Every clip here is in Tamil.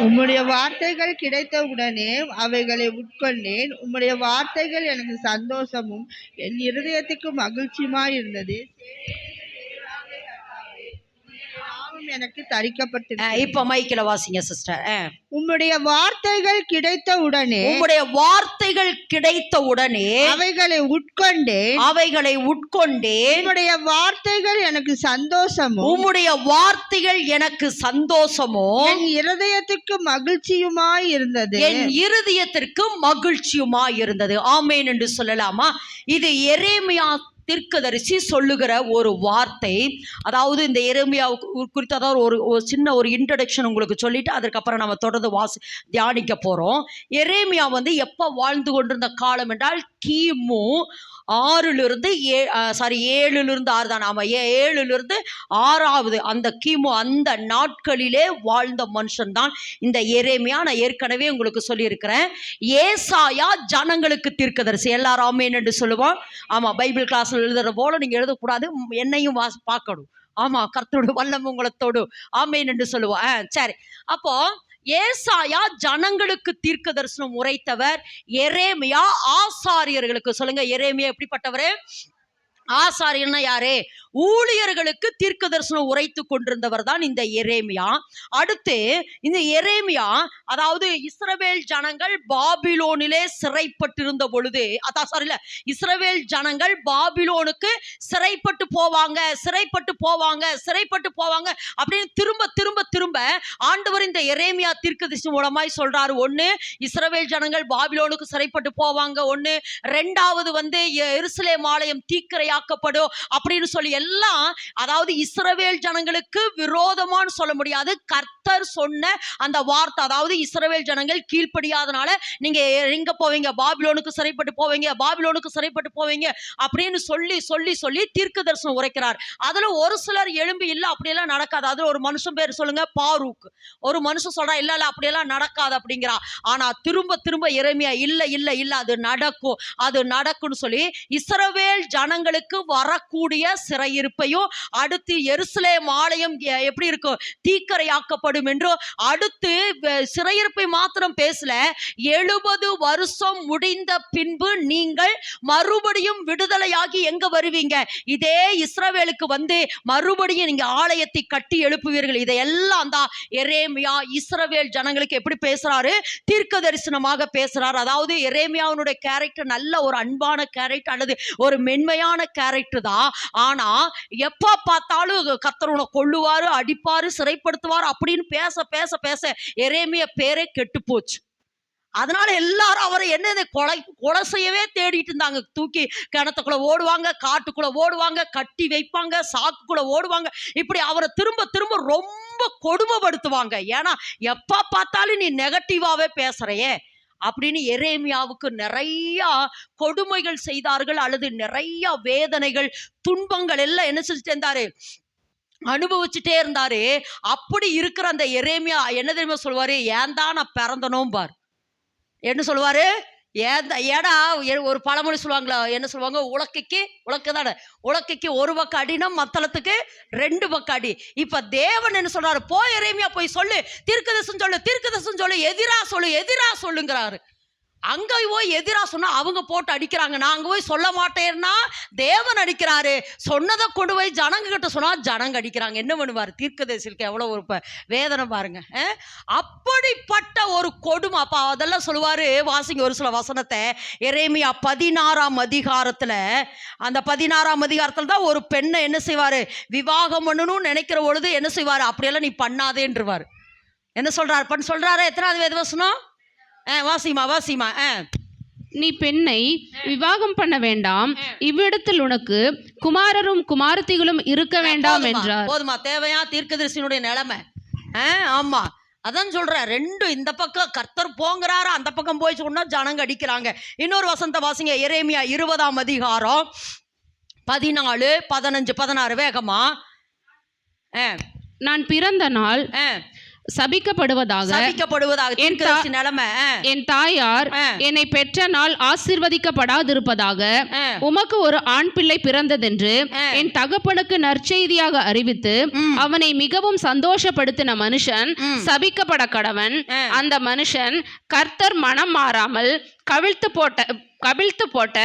உம்முடைய வார்த்தைகள் கிடைத்தவுடனே அவைகளை உட்கொண்டேன். உம்முடைய வார்த்தைகள் எனக்கு சந்தோஷமும் என் இருதயத்துக்கு மகிழ்ச்சியுமாய் இருந்தது. எனக்கு தரிக்கப்பட்டது. இப்ப மைக்கில வாசிங்க சிஸ்டர். உம்முடைய வார்த்தைகள் கிடைத்தவுடனே, உம்முடைய வார்த்தைகள் கிடைத்தவுடனே அவைகளை உட்கொண்டேன். உம்முடைய வார்த்தைகள் எனக்கு சந்தோஷமும், உம்முடைய வார்த்தைகள் எனக்கு சந்தோஷமும் என் இருதயத்துக்கு மகிழ்ச்சியுமாய் இருந்தது. ஆமென் என்று சொல்லலாமா? இது எரேமியா தீர்க்கதரிசி சொல்லுகிற ஒரு வார்த்தை. அதாவது இந்த எரேமியா குறித்து அதாவது ஒரு சின்ன ஒரு இன்ட்ரடக்ஷன் உங்களுக்கு சொல்லிட்டு அதுக்கப்புறம் நம்ம தொடர்ந்து தியானிக்க போறோம். எரேமியா எப்ப வாழ்ந்து கொண்டிருந்த காலம் என்றால் கிமு 6 7 தான். ஆமா, 7 6 அந்த கிமு அந்த நாட்களிலே வாழ்ந்த மனுஷன் தான் இந்த எரேமியா. நான் ஏற்கனவே உங்களுக்கு சொல்லியிருக்கிறேன். ஏசாயா ஜனங்களுக்கு தீர்க்கதரிசி. எல்லாரும் ஆமென் என்று சொல்லுவோம். ஆமா, பைபிள் கிளாஸ்ல எழுதுற போல நீங்க எழுதக்கூடாது, என்னையும் பார்க்கணும். ஆமா, கர்த்தரோட வல்லமை உங்களத்தோடு ஆமென் என்று சொல்லுவோம். சரி, அப்போ ஏசாயா ஜனங்களுக்கு தீர்க்க தரிசனம் உரைத்தவர். எரேமியா ஆசாரியர்களுக்கு. சொல்லுங்க, எரேமியா எப்படிப்பட்டவரே? ஆசாரியன்னா யாரு? ஊழியர்களுக்கு தீர்க்க தரிசனம் உரைத்து கொண்டிருந்தவர் தான் இந்த எரேமியா. அடுத்து இந்த எரேமியா அதாவது இஸ்ரவேல் ஜனங்கள் பாபிலோனிலே சிறைப்பட்டிருந்த பொழுது, இஸ்ரவேல் ஜனங்கள் பாபிலோனுக்கு சிறைப்பட்டு போவாங்க அப்படின்னு திரும்ப திரும்ப திரும்ப ஆண்டவர் இந்த எரேமியா தீர்க்கதரிசி மூலமாய் சொல்றாரு. ஒண்ணு, இஸ்ரவேல் ஜனங்கள் பாபிலோனுக்கு சிறைப்பட்டு போவாங்க. ஒண்ணு, ரெண்டாவது எருசலேம் ஆலயம் தீக்கிரையாக்கப்படும் அப்படின்னு சொல்லி எல்லாம். அதாவது இஸ்ரவேல் ஜனங்களுக்கு விரோதமான்னு சொல்ல முடியாது, கர்த்தர் சொன்ன அந்த வார்த்தை. அதாவது இஸ்ரவேல் ஜனங்கள் கீழ்ப்படியாதனால நீங்க எங்க போவீங்க? பாபிலோனுக்கு சிறைப்பட்டு போவீங்க அப்படின்னு சொல்லி சொல்லி சொல்லி தீர்க்க தரிசனம் உரைக்கிறார். அதுல ஒரு சிலர் எழும்பி இல்ல அப்படியெல்லாம் நடக்காது. அதுல ஒரு மனுஷன் பேர் சொல்லுங்க, பாரூக். ஒரு மனுஷன் சொல்றா இல்ல அப்படியெல்லாம் நடக்காது அப்படிங்கிறா. ஆனா திரும்ப திரும்ப எரேமியா இல்ல இல்ல இல்ல அது நடக்கும்னு சொல்லி இஸ்ரவேல் ஜனங்களுக்கு வரக்கூடிய சிறையிருப்பையும், அடுத்து எருசலேம் ஆலயம் எப்படி இருக்கும், தீக்கரையாக்கப்படும் என்று, அடுத்து சிறையிருப்பை மாத்திரம் பேசல, 70 வருஷம் முடிந்த பின்பு நீங்கள் மறுபடியும் விடுதலையாகி எங்க வருவீங்க? இதே இஸ்ரவேலுக்கு மறுபடியும் நீங்க ஆலயத்தை கட்டி எழுப்புவீர்கள். இதையெல்லாம் தான் எரேமியா இஸ்ரவேல் ஜனங்களுக்கு எப்படி பேசுறாரு? தீர்க்க தரிசனமாக பேசுறாரு. அதாவது எரேமியாவுடைய கேரக்டர் நல்ல ஒரு அன்பான கேரக்டர் அல்லது ஒரு மென்மையான கேரக்டர் தான். ஆனா எப்ப பார்த்தாலும் கர்த்தர் உன்னை கொல்லுவாரு, அடிப்பாரு, சிறைப்படுத்துவார் அப்படின்னு பேச பேச பேச எரேமியா பேரே கெட்டு போச்சு. அதனால எல்லாரும் அவரை என்ன கொலை செய்யவே தேடிட்டு இருந்தாங்க. தூக்கி கிணத்துக்குள்ள ஓடுவாங்க, காட்டுக்குள்ள ஓடுவாங்க, கட்டி வைப்பாங்க, சாக்குக்குள்ள ஓடுவாங்க. இப்படி அவரை திரும்ப திரும்ப ரொம்ப கொடுமைப்படுத்துவாங்க. ஏன்னா எப்ப பார்த்தாலும் நீ நெகட்டிவாவே பேசுறையே அப்படின்னு எரேமியாவுக்கு நிறைய கொடுமைகள் செய்தார்கள், அல்லது நிறைய வேதனைகள், துன்பங்கள் எல்லாம் என்ன செஞ்சுட்டு இருந்தாரு? அனுபவிச்சுட்டே இருந்தாரு. அப்படி இருக்கிற அந்த எரேமியா என்ன தெரியுமா சொல்லுவாரு? ஏன் தான் நான் பிறந்தனும் பார். என்ன சொல்லுவாரு? ஏடா ஒரு பழமொழி சொல்லுவாங்களா, என்ன சொல்லுவாங்க? உலக்கைக்கு ஒரு பக்கம் அடினா மத்தளத்துக்கு 2 பக்கம் அடி. இப்ப தேவன் என்ன சொல்றாரு? போய் எரேமியா போய் சொல்லு, தீர்க்கதரிசனம் சொல்லு, எதிரா சொல்லுங்கிறாரு. அங்க போய் எதிரா சொன்னா அவங்க போட்டு அடிக்கிறாங்க. நான் அங்க போய் சொல்ல மாட்டேன்னா தேவன் அடிக்கிறாரு. சொன்னதை கொண்டு போய் ஜனங்க கிட்ட சொன்னா ஜனங்க அடிக்கிறாங்க. என்ன பண்ணுவாரு? தீர்க்கதரிசிக்கு எவ்வளவு ஒரு வேதனை பாருங்க. அப்படிப்பட்ட ஒரு கொடுமை. அப்ப அதெல்லாம் சொல்லுவாரு. வாசிங்க ஒரு சில வசனத்தை. எரேமியா 16ஆம் அதிகாரத்துல, அந்த 16ஆம் அதிகாரத்துல தான் ஒரு பெண்ணை என்ன செய்வாரு? விவாகம் பண்ணணும்னு நினைக்கிற பொழுது என்ன செய்வாரு? அப்படியெல்லாம் நீ பண்ணாதேன்றவாரு. என்ன சொல்றாரு? எத்தனாவது வேத வசனம்? வாசிமா. நீ பெண்ணை விவாகம் பண்ண வேண்டாம், இவ்விடத்தில் உனக்கு குமாரரும் குமாரத்திகளும் இருக்க வேண்டாம் என்றார். போதுமா? தேவையா தீர்க்கதரிசியினுடைய நிலைமை? ஆமா, அதான் சொல்றேன். ரெண்டு, இந்த பக்கம் கர்த்தர் போங்கிறாரு, அந்த பக்கம் போய் சொன்னா ஜனங்க அடிக்கிறாங்க. இன்னொரு வசனத்தை வாசிங்க. எரேமியா 20ஆம் அதிகாரம் 14, 15, 16 வேகமா. நான் பிறந்த நாள் சபிக்கப்படுவதாக. தீர்க்கதரிசி நிலைமை. என் தாயார் என்னை பெற்ற நாள் ஆசீர்வதிக்கப்படாதிருப்பதாக. உமக்கு ஒரு ஆண் பிள்ளை பிறந்ததென்று என் தகப்பனுக்கு நற்செய்தியாக அறிவித்து அவனை மிகவும் சந்தோஷப்படுத்தின மனுஷன் சபிக்கப்பட கடவன். அந்த மனுஷன் கர்த்தர் மனம் மாறாமல் கவிழ்த்து போட்ட 18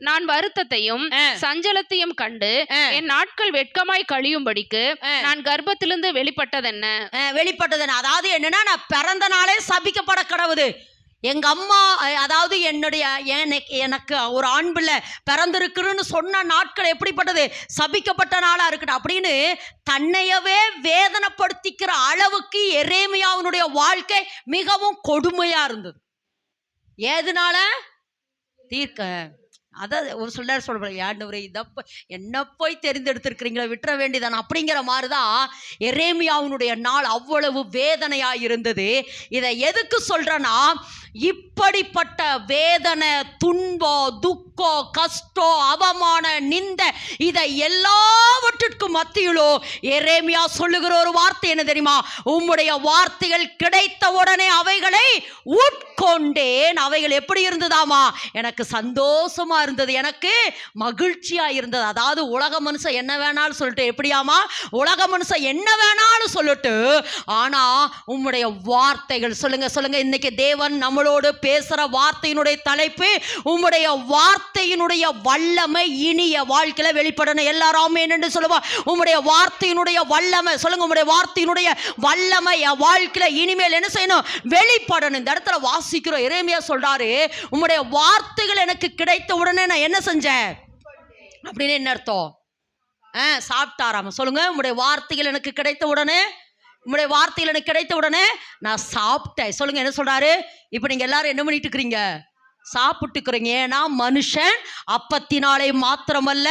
நான் வருத்தத்தையும் சஞ்சலத்தையும் கண்டு என் நாட்கள் வெட்கமாய் கழியும்படிக்கு நான் கர்ப்பத்திலிருந்து வெளிப்பட்டதென்ன. அதாவது என்னன்னா, நான் பிறந்த நாளே சபிக்கப்பட கடவுது. எங்க அம்மா, அதாவது எனக்கு ஒரு ஆண் பிள்ளை பிறந்திருக்குன்னு சொன்ன நாட்கள் எப்படிப்பட்டது, சபிக்கப்பட்ட நாளா இருக்கட்டும் அப்படின்னு தன்னையவே வேதனைப்படுத்திக்கிற அளவுக்கு எரேமியாவினுடைய வாழ்க்கை மிகவும் கொடுமையா இருந்தது. ஏதுனால? அதான் ஒரு சிலர் சொல்றாங்க, ஆண்டவரே இதப்ப என்ன போய் தெரிந்தெடுத்திருக்கிறீங்களா, விட்டுற வேண்டியதான் அப்படிங்கிற மாதிரிதான் எரேமியாவினுடைய நாள் அவ்வளவு வேதனையா இருந்தது. இதை எதுக்கு சொல்றேன்னா, இப்படிப்பட்ட வேதனை, துன்பம், துக்கம், கஷ்டம், அவமான, நிந்த, இதை எல்லாவற்றிற்கும் மத்தியிலோ எரேமியா சொல்லுகிற ஒரு வார்த்தை என்ன தெரியுமா? உம்முடைய வார்த்தைகள் கிடைத்த உடனே அவைகளை உட்கொண்டேன். அவைகள் எப்படி இருந்ததாமா? எனக்கு சந்தோஷமா இருந்தது, எனக்கு மகிழ்ச்சியா இருந்தது. அதாவது உலக மனுஷன் என்ன வேணாலும் சொல்லிட்டு, எப்படியாமா உலக மனுஷன் என்ன வேணாலும் சொல்லட்டு, ஆனா உம்முடைய வார்த்தைகள், சொல்லுங்க இன்னைக்கு தேவன் நம்மளோடு பேசுற வார்த்தையினுடைய தலைப்பு, உம்முடைய வார்த்தையினுடைய வல்லமை இனிய வாழ்க்கையில வெளிப்படணும். எல்லாரும் ஆமென் என்று சொல்லுவா. உம்முடைய வார்த்தையினுடைய வல்லமை, சொல்லுங்க, உம்முடைய வார்த்தையினுடைய வல்லமை வாழ்க்கையில இனிமேல் என்ன செய்யணும்? வெளிப்படணும். இந்த இடத்துல வாசிக்கிறோம், எரேமியா சொல்றாரு, உம்முடைய வார்த்தைகள் எனக்கு கிடைத்த உடனே நான் என்ன செஞ்சேன் அப்படின்னு. என்ன அர்த்தம்? சாப்பிட்டாராம. சொல்லுங்க, உம்முடைய வார்த்தைகள் எனக்கு கிடைத்த உடனே, உம்முடைய வார்த்தைகள் எனக்கு கிடைத்த உடனே நான் சாப்பிட்டேன். சொல்லுங்க, என்ன சொல்றாரு? இப்ப நீங்க எல்லாரும் என்ன பண்ணிட்டு இருக்கிறீங்க? சாப்பிட்டுக்கிறீங்க. ஏன்னா மனுஷன் அப்பத்தினாலே மாத்திரமல்ல,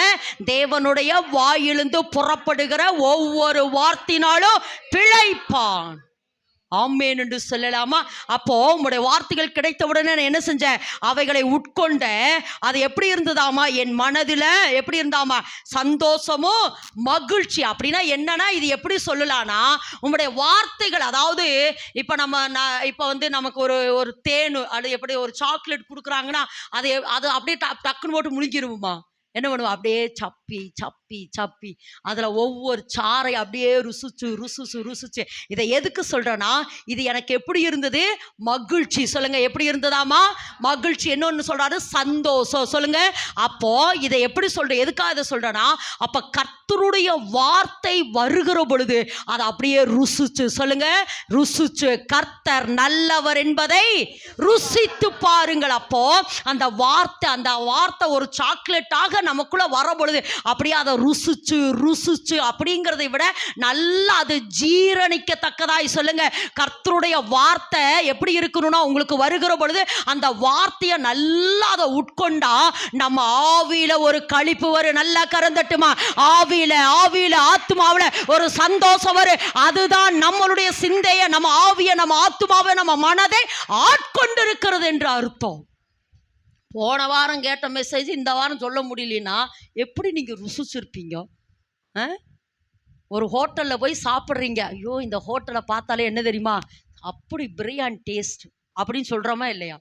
தேவனுடைய வாயிலிருந்து புறப்படுகிற ஒவ்வொரு வார்த்தையினாலும் பிழைப்பான். ஆமென் என்று சொல்லலாமா? அப்போ உம்முடைய வார்த்தைகள் கிடைத்த உடனே நான் என்ன செஞ்சேன்? அவைகளை உட்கொண்ட. அது எப்படி இருந்ததாமா? என் மனதில் எப்படி இருந்தாமா? சந்தோஷமும் மகிழ்ச்சி. அப்படின்னா என்னன்னா, இது எப்படி சொல்லலாம்னா, உம்முடைய வார்த்தைகள், அதாவது இப்போ வந்து நமக்கு ஒரு தேனு, அது எப்படி ஒரு சாக்லேட் கொடுக்குறாங்கன்னா அது அப்படியே டக்குன்னு போட்டு முழுங்கிருவோமா? என்ன பண்ணுவோம்? அப்படியே சப்பி சப்பி சப்பி அதில் ஒவ்வொரு சாறை அப்படியே ருசிச்சு. இதை எதுக்கு சொல்கிறேன்னா, இது எனக்கு எப்படி இருந்தது? மகிழ்ச்சி. சொல்லுங்க, எப்படி இருந்ததாமா? மகிழ்ச்சி. இன்னொன்று சொல்கிறாரு, சந்தோஷம். சொல்லுங்க. அப்போ இதை எப்படி சொல்கிறேன், எதுக்காக இதை சொல்கிறேன்னா, அப்போ கர்த்தருடைய வார்த்தை வருகிற பொழுது அதை அப்படியே ருசிச்சு, சொல்லுங்க, ருசிச்சு, கர்த்தர் நல்லவர் என்பதை ருசித்து பாருங்கள். அப்போ அந்த வார்த்தை ஒரு சாக்லேட்டாக நமக்குள்ள வர பொழுது அப்படியே அதை ருசிச்சு அப்படிங்கிறதை விட நல்லா அது ஜீரணிக்கத்தக்கதாய், சொல்லுங்க, கர்த்தருடைய வார்த்தை எப்படி இருக்கணும்னா, உங்களுக்கு வருகிற பொழுது அந்த வார்த்தையை நல்லா அதை உட்கொண்டா நம்ம ஆவியில ஒரு களிப்பு வரும். நல்லா கரந்தட்டுமா? ஆவியில ஆத்துமாவில ஒரு சந்தோஷம் வரும். அதுதான் நம்மளுடைய சிந்தையை, நம்ம ஆவியை, நம்ம ஆத்துமாவை, நம்ம மனதை ஆட்கொண்டிருக்கிறது என்று அர்த்தம். போன வாரம் கேட்ட மெசேஜ் இந்த வாரம் சொல்ல முடியலன்னா எப்படி நீங்கள் ருசிச்சிருப்பீங்க? ஒரு ஹோட்டலில் போய் சாப்பிட்றீங்க, ஐயோ இந்த ஹோட்டலை பார்த்தாலே என்ன தெரியுமா, அப்படி பிரியாணி டேஸ்ட் அப்படின்னு சொல்கிறோமா இல்லையா?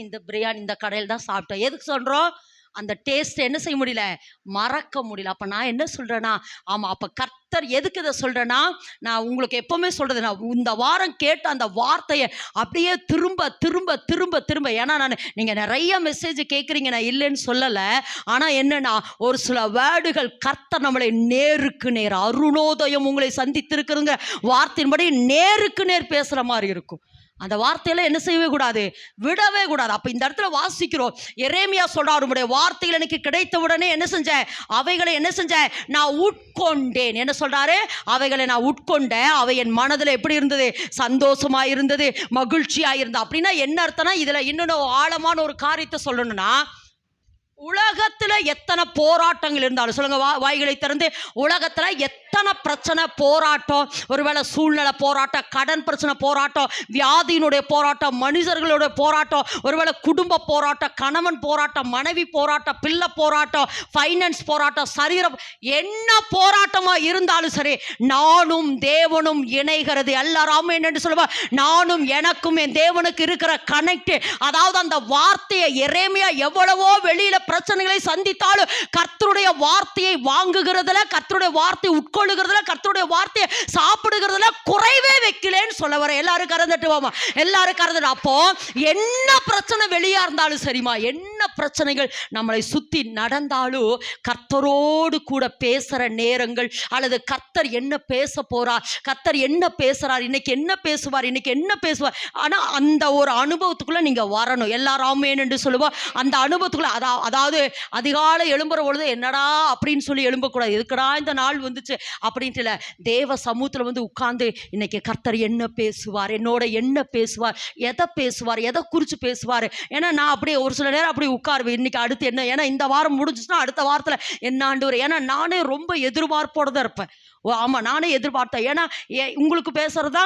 இந்த பிரியாணி இந்த கடையில் தான் சாப்பிட்டோம். எதுக்கு சொல்கிறோம்? அந்த டேஸ்ட் என்ன செய்ய முடியல, மறக்க முடியல. அப்போ நான் என்ன சொல்கிறேன்னா, ஆமாம், அப்போ கர்த்தர் எதுக்கு இதை சொல்கிறேன்னா, நான் உங்களுக்கு எப்போவுமே சொல்கிறது, நான் இந்த வாரம் கேட்ட அந்த வார்த்தையை அப்படியே திரும்ப, ஏன்னா நீங்கள் நிறைய மெசேஜ் கேட்குறீங்க, நான் இல்லைன்னு சொல்லலை. ஆனால் என்னன்னா, ஒரு சில வேர்டுகள் கர்த்தர் நம்மளை நேருக்கு நேர், அருணோதயம் உங்களை சந்தித்திருக்கிறதுங்க வார்த்தையின்படி நேருக்கு நேர் பேசுகிற மாதிரி இருக்கும். அந்த வார்த்தையில என்ன செய்யவே கூடாது, விடவே கூடாது. அப்ப இந்த இடத்துல வாசிக்கிறோம், எரேமியா சொல்றாரு, உம்முடைய வார்த்தைகள் எனக்கு கிடைத்த உடனே என்ன செஞ்சேன்? அவைகளை என்ன செஞ்சேன்? நான் உட்கொண்டேன். என்ன சொல்றாரு? அவைகளை நான் உட்கொண்டேன். அவை என் மனதில் எப்படி இருந்தது? சந்தோஷமா இருந்தது, மகிழ்ச்சியா இருந்தது. அப்படின்னா என்ன அர்த்தம்னா, இதுல இன்னொரு ஆழமான ஒரு காரியத்தை சொல்லணும்னா, உலகத்துல எத்தனை போராட்டங்கள் இருந்தாலும் சொல்லுங்க, வாய்களை திறந்து. உலகத்துல எத்தனை பிரச்சனை போராட்டம், ஒருவேளை சூழ்நிலை போராட்டம், கடன் பிரச்சனை போராட்டம், வியாதியினுடைய போராட்டம், மனிதர்களுடைய போராட்டம், ஒருவேளை குடும்ப போராட்டம், கணவன் போராட்டம், மனைவி போராட்டம், பிள்ளை போராட்டம், ஃபைனான்ஸ் போராட்டம், சரீரம், என்ன போராட்டமா இருந்தாலும் சரி, நானும் தேவனும் இணைகிறது. எல்லாரும் என்னன்னு சொல்லுவா, நானும் எனக்கும் என் தேவனுக்கு இருக்கிற கனெக்ட். அதாவது அந்த வார்த்தையை எரேமியா எவ்வளவோ வெளியில பிரச்சனைகளை சந்தித்தாலும் கர்த்தருடைய வார்த்தையை வாங்குகிறதுல, கர்த்தருடைய வார்த்தையை உட்கொள்ளுகிறதுல, கர்த்தருடைய வார்த்தையை சாப்பிடுகிறதுல குறைவே வைக்கலன்னு சொல்ல வர. எல்லாரும் கறந்துட்டுவாமா, எல்லாரும் கறந்துட்டு. அப்போ என்ன பிரச்சனை வெளியா இருந்தாலும் சரிமா, என்ன பிரச்சனைகள் நம்மளை சுத்தி நடந்தாலும் கர்த்தரோடு கூட பேசுற நேரங்கள், அல்லது கர்த்தர் என்ன பேச போறார், கர்த்தர் என்ன பேசுறார், இன்னைக்கு என்ன பேசுவார், இன்னைக்கு என்ன பேசுவார். ஆனா அந்த ஒரு அனுபவத்துக்குள்ள நீங்க வரணும். எல்லாரும் என்று சொல்லுவோம். அந்த அனுபவத்துக்குள்ள அதாவது அதிகாலை எழும்புற பொழுது என்னடா அப்படின்னு சொல்லி எழும்பக்கூடாது. எதுக்கடா இந்த நாள் வந்துச்சு அப்படின்ட்டு இல்லை. தேவ சமூகத்தில் வந்து உட்கார்ந்து இன்னைக்கு கர்த்தர் என்ன பேசுவார், என்னோட என்ன பேசுவார், எதை பேசுவார், எதை குறித்து பேசுவார். ஏன்னா நான் அப்படியே ஒரு சில நேரம் அப்படி உட்காருவேன், இன்னைக்கு அடுத்து என்ன, ஏன்னா இந்த வாரம் முடிஞ்சிச்சுன்னா அடுத்த வாரத்தில் என்ன ஆண்டு. ஏன்னா நானே ரொம்ப எதிர்பார்ப்போடு தான் இருப்பேன். ஆமாம், நானே எதிர்பார்த்தேன். ஏன்னா உங்களுக்கு பேசுறதா